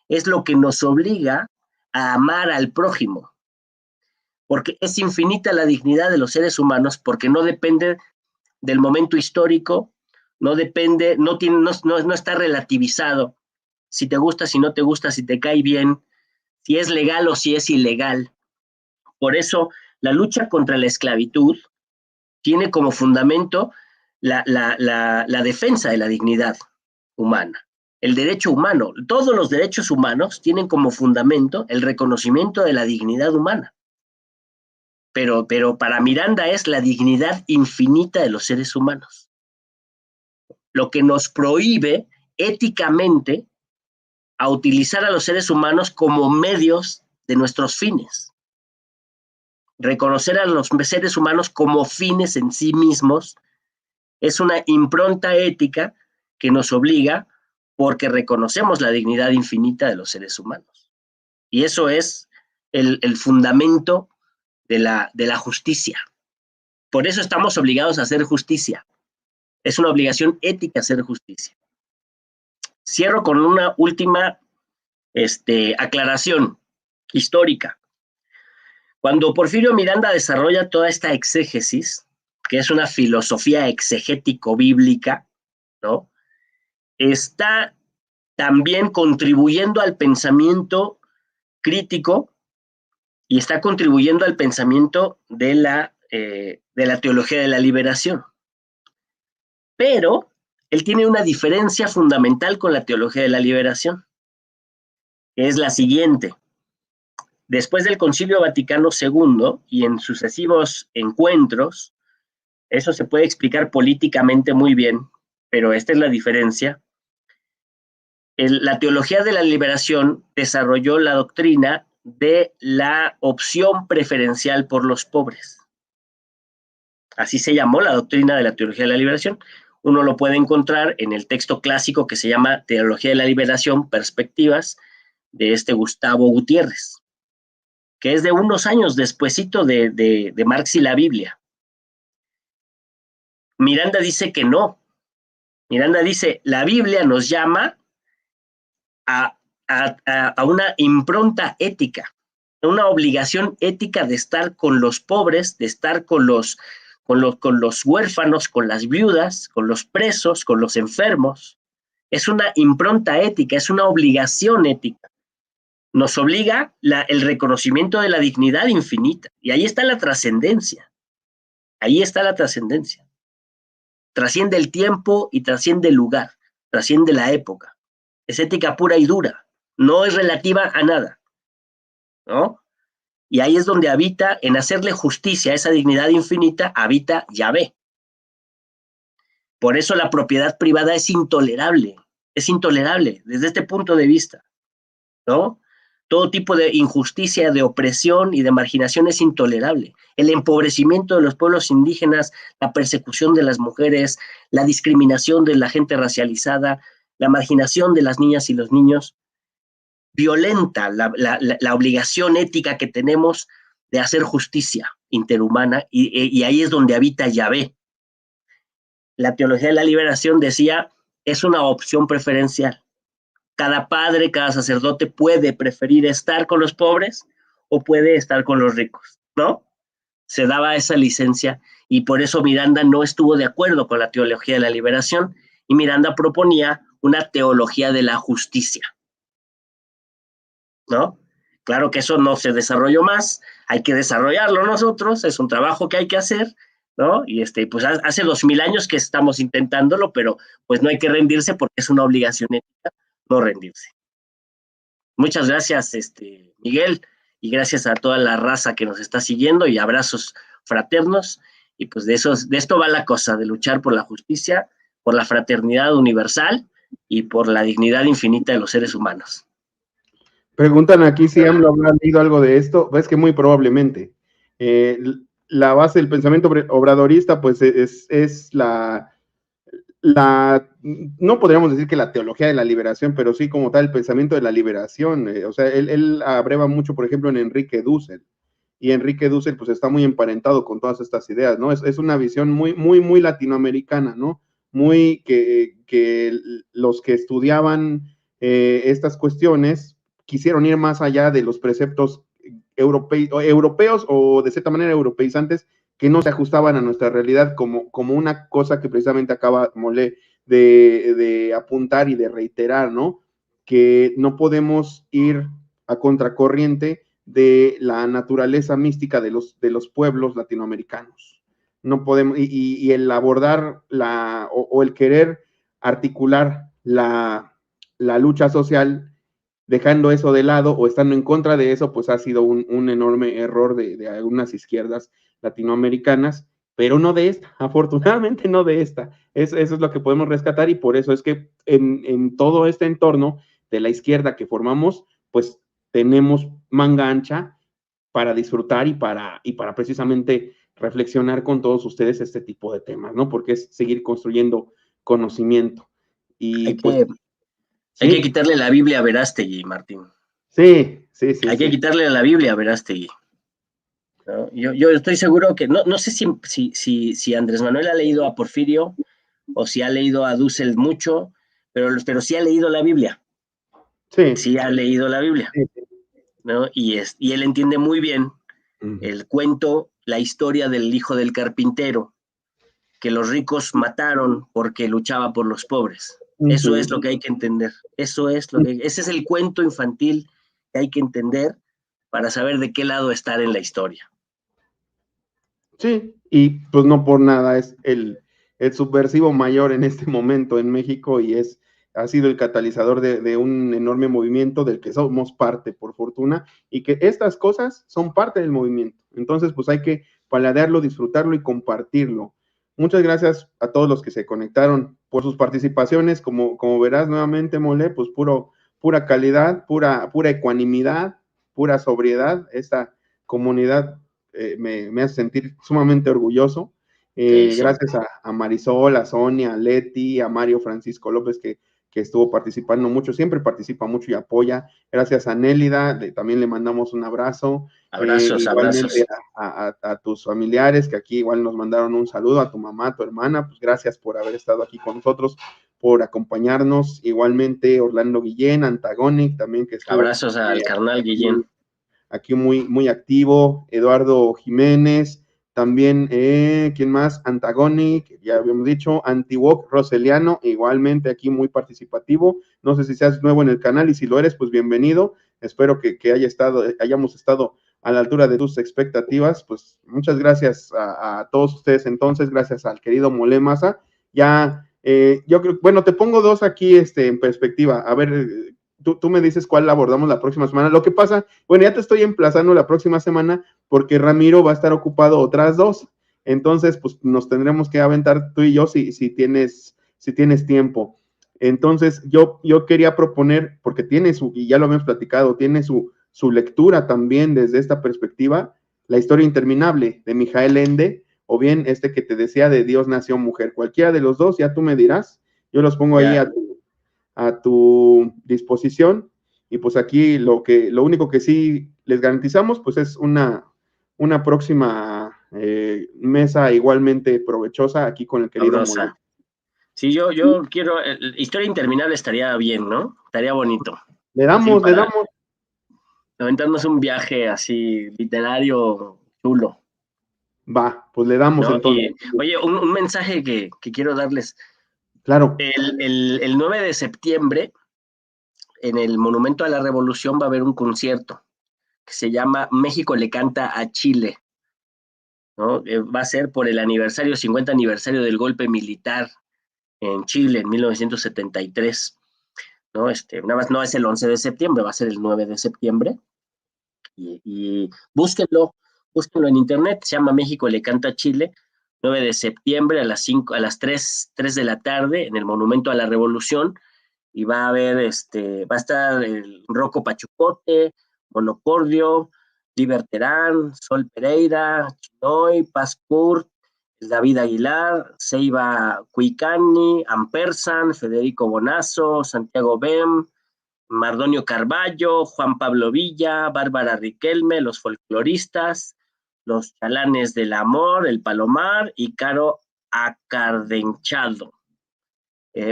Es lo que nos obliga a amar al prójimo, porque es infinita la dignidad de los seres humanos, porque no depende del momento histórico, no depende, no está relativizado. Si te gusta, si no te gusta, si te cae bien, si es legal o si es ilegal. Por eso, la lucha contra la esclavitud tiene como fundamento la defensa de la dignidad humana, el derecho humano. Todos los derechos humanos tienen como fundamento el reconocimiento de la dignidad humana. Pero para Miranda es la dignidad infinita de los seres humanos. Lo que nos prohíbe éticamente a utilizar a los seres humanos como medios de nuestros fines. Reconocer a los seres humanos como fines en sí mismos es una impronta ética que nos obliga porque reconocemos la dignidad infinita de los seres humanos. Y eso es el fundamento de la justicia. Por eso estamos obligados a hacer justicia. Es una obligación ética hacer justicia. Cierro con una última aclaración histórica. Cuando Porfirio Miranda desarrolla toda esta exégesis, que es una filosofía exegético-bíblica, ¿no? Está también contribuyendo al pensamiento crítico y está contribuyendo al pensamiento de la teología de la liberación. Pero él tiene una diferencia fundamental con la teología de la liberación, que es la siguiente. Después del Concilio Vaticano II y en sucesivos encuentros, eso se puede explicar políticamente muy bien, pero esta es la diferencia. La teología de la liberación desarrolló la doctrina de la opción preferencial por los pobres. Así se llamó la doctrina de la teología de la liberación. Uno lo puede encontrar en el texto clásico que se llama Teología de la Liberación, Perspectivas, de Gustavo Gutiérrez, que es de unos años despuesito de Marx y la Biblia. Miranda dice que no. Miranda dice, la Biblia nos llama a una impronta ética, a una obligación ética de estar con los pobres, de estar con los huérfanos, con las viudas, con los presos, con los enfermos. Es una impronta ética, es una obligación ética. Nos obliga el reconocimiento de la dignidad infinita. Y ahí está la trascendencia. Ahí está la trascendencia. Trasciende el tiempo y trasciende el lugar, trasciende la época. Es ética pura y dura. No es relativa a nada, ¿no? Y ahí es donde habita, en hacerle justicia a esa dignidad infinita, habita Yahvé. Por eso la propiedad privada es intolerable desde este punto de vista, ¿no? Todo tipo de injusticia, de opresión y de marginación es intolerable. El empobrecimiento de los pueblos indígenas, la persecución de las mujeres, la discriminación de la gente racializada, la marginación de las niñas y los niños, violenta la obligación ética que tenemos de hacer justicia interhumana, y ahí es donde habita Yahvé. La teología de la liberación decía, es una opción preferencial. Cada padre, cada sacerdote puede preferir estar con los pobres o puede estar con los ricos, ¿no? se daba esa licencia y por eso Miranda no estuvo de acuerdo con la teología de la liberación y Miranda proponía una teología de la justicia, ¿no? Claro que eso no se desarrolló más, hay que desarrollarlo nosotros, es un trabajo que hay que hacer, ¿no? Y pues hace 2000 años que estamos intentándolo, pero pues no hay que rendirse porque es una obligación ética no rendirse. Muchas gracias, Miguel, y gracias a toda la raza que nos está siguiendo y abrazos fraternos. Y pues de esto va la cosa, de luchar por la justicia, por la fraternidad universal y por la dignidad infinita de los seres humanos. Preguntan aquí si AMLO habrá leído algo de esto. Es que muy probablemente. La base del pensamiento obradorista, pues es no podríamos decir que la teología de la liberación, pero sí como tal el pensamiento de la liberación. O sea, él abreva mucho, por ejemplo, en Enrique Dussel. Y Enrique Dussel, pues está muy emparentado con todas estas ideas, ¿no? Es una visión muy, muy, muy latinoamericana, ¿no? Muy que los que estudiaban estas cuestiones quisieron ir más allá de los preceptos europeos o de cierta manera europeizantes que no se ajustaban a nuestra realidad como una cosa que precisamente acaba Molé de apuntar y de reiterar, ¿no? Que no podemos ir a contracorriente de la naturaleza mística de los pueblos latinoamericanos. No podemos, y el abordar o el querer articular la lucha social dejando eso de lado o estando en contra de eso, pues ha sido un enorme error de algunas izquierdas latinoamericanas, pero no de esta, afortunadamente no de esta. Eso es lo que podemos rescatar y por eso es que en todo este entorno de la izquierda que formamos, pues tenemos manga ancha para disfrutar y para precisamente reflexionar con todos ustedes este tipo de temas, ¿no? Porque es seguir construyendo conocimiento. Y pues Hay que sí, quitarle la Biblia a Verástegui, Martín. sí. Hay que quitarle la Biblia a Verástegui. ¿No? Yo estoy seguro que, no sé si Andrés Manuel ha leído a Porfirio o si ha leído a Dussel mucho, pero sí ha leído la Biblia. Sí ha leído la Biblia. ¿No? Y él entiende muy bien el cuento, la historia del hijo del carpintero, que los ricos mataron porque luchaba por los pobres. Eso es lo que hay que entender. Ese es el cuento infantil que hay que entender para saber de qué lado estar en la historia. Sí, y pues no por nada es el subversivo mayor en este momento en México y ha sido el catalizador de un enorme movimiento del que somos parte, por fortuna, y que estas cosas son parte del movimiento. Entonces, pues hay que paladearlo, disfrutarlo y compartirlo. Muchas gracias a todos los que se conectaron por sus participaciones. Como verás nuevamente, Mole, pues pura calidad, pura ecuanimidad, pura sobriedad. Esta comunidad me hace sentir sumamente orgulloso. Gracias a Marisol, a Sonia, a Leti, a Mario Francisco López, que estuvo participando mucho, siempre participa mucho y apoya. Gracias a Nélida, también le mandamos un abrazo. Igualmente a tus familiares, que aquí igual nos mandaron un saludo, a tu mamá, a tu hermana, pues gracias por haber estado aquí con nosotros, por acompañarnos. Igualmente Orlando Guillén, Antagonic, también que estuvo. Abrazos al carnal Guillén. Aquí muy, muy activo, Eduardo Jiménez, también, ¿quién más? Antagonic, ya habíamos dicho, Antiwok Roseliano, igualmente aquí muy participativo. No sé si seas nuevo en el canal y si lo eres, pues bienvenido. Espero que hayamos estado a la altura de tus expectativas. Pues muchas gracias a todos ustedes entonces, gracias al querido Mole Maza. Ya, yo creo, bueno, te pongo dos aquí en perspectiva. A ver, tú me dices cuál abordamos la próxima semana. Lo que pasa, bueno, ya te estoy emplazando la próxima semana porque Ramiro va a estar ocupado otras dos. Entonces, pues nos tendremos que aventar tú y yo si tienes tiempo. Entonces, yo quería proponer, porque tiene y ya lo habíamos platicado, tiene su lectura también desde esta perspectiva, La historia interminable de Mijael Ende, o bien que te decía de Dios nació mujer. Cualquiera de los dos, ya tú me dirás. Yo los pongo ahí a tu disposición y pues aquí lo único que sí les garantizamos pues es una próxima mesa igualmente provechosa aquí con el querido Mole. Sí, yo quiero, historia interminable estaría bien, ¿no? Estaría bonito. Le damos. Aventarnos un viaje así literario chulo. Va, pues le damos ¿no? entonces. Oye, un mensaje que quiero darles. Claro. El 9 de septiembre, en el Monumento a la Revolución, va a haber un concierto que se llama México le canta a Chile, ¿no? Va a ser por el 50 aniversario del golpe militar en Chile en 1973, ¿no? Nada más no es el 11 de septiembre, va a ser el 9 de septiembre. Y búsquenlo en internet, se llama México le canta a Chile, 9 de septiembre a las 3 de la tarde en el Monumento a la Revolución, y va a haber, va a estar el Rocco Pachucote, Monocordio, Liber Terán, Sol Pereira, Chinoy, Paz Kurt, David Aguilar, Seiba Cuicani, Ampersan, Federico Bonazo, Santiago Bem, Mardonio Carballo, Juan Pablo Villa, Bárbara Riquelme, los folcloristas, los chalanes del amor, el Palomar y Caro Acardenchado.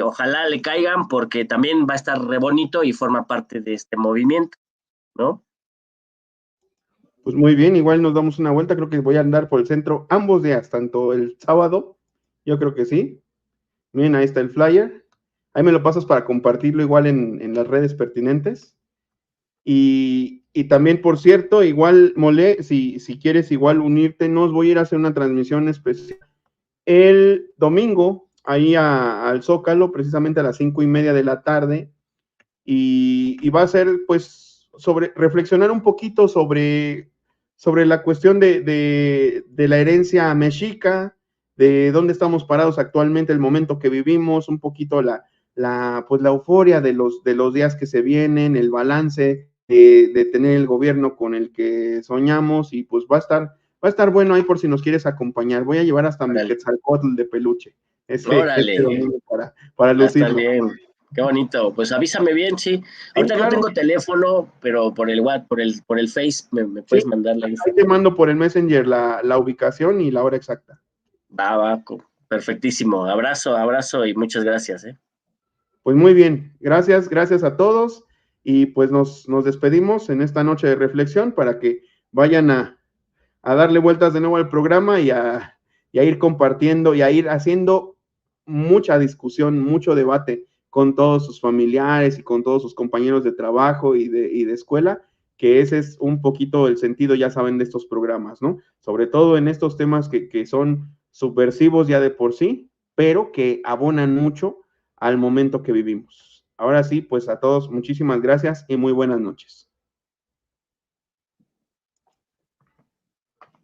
Ojalá le caigan porque también va a estar re bonito y forma parte de este movimiento, ¿no? Pues muy bien, igual nos damos una vuelta, creo que voy a andar por el centro ambos días, tanto el sábado, yo creo que sí. Miren, ahí está el flyer. Ahí me lo pasas para compartirlo igual en las redes pertinentes. Y también, por cierto, igual, Mole, si quieres igual unirte, nos voy a ir a hacer una transmisión especial el domingo, ahí al Zócalo, precisamente a las 5:30 de la tarde, y va a ser, pues, reflexionar un poquito sobre la cuestión de la herencia mexica, de dónde estamos parados actualmente, el momento que vivimos, un poquito pues la euforia de los días que se vienen, el balance de tener el gobierno con el que soñamos, y pues va a estar bueno ahí por si nos quieres acompañar. Voy a llevar hasta mi Quetzalcóatl de peluche este domingo para Va a estar lucirlo. bien. Qué bonito. Pues avísame bien, sí. Ahorita claro. no tengo teléfono, pero por el WhatsApp, por el Face me puedes mandar la info. Ahí te mando por el Messenger la ubicación y la hora exacta. Va, perfectísimo. Abrazo y muchas gracias. Pues muy bien, gracias a todos, y pues nos despedimos en esta noche de reflexión para que vayan a darle vueltas de nuevo al programa y a ir compartiendo y a ir haciendo mucha discusión, mucho debate con todos sus familiares y con todos sus compañeros de trabajo y de escuela, que ese es un poquito el sentido, ya saben, de estos programas, ¿no? Sobre todo en estos temas que son subversivos ya de por sí, pero que abonan mucho al momento que vivimos. Ahora sí, pues a todos, muchísimas gracias y muy buenas noches.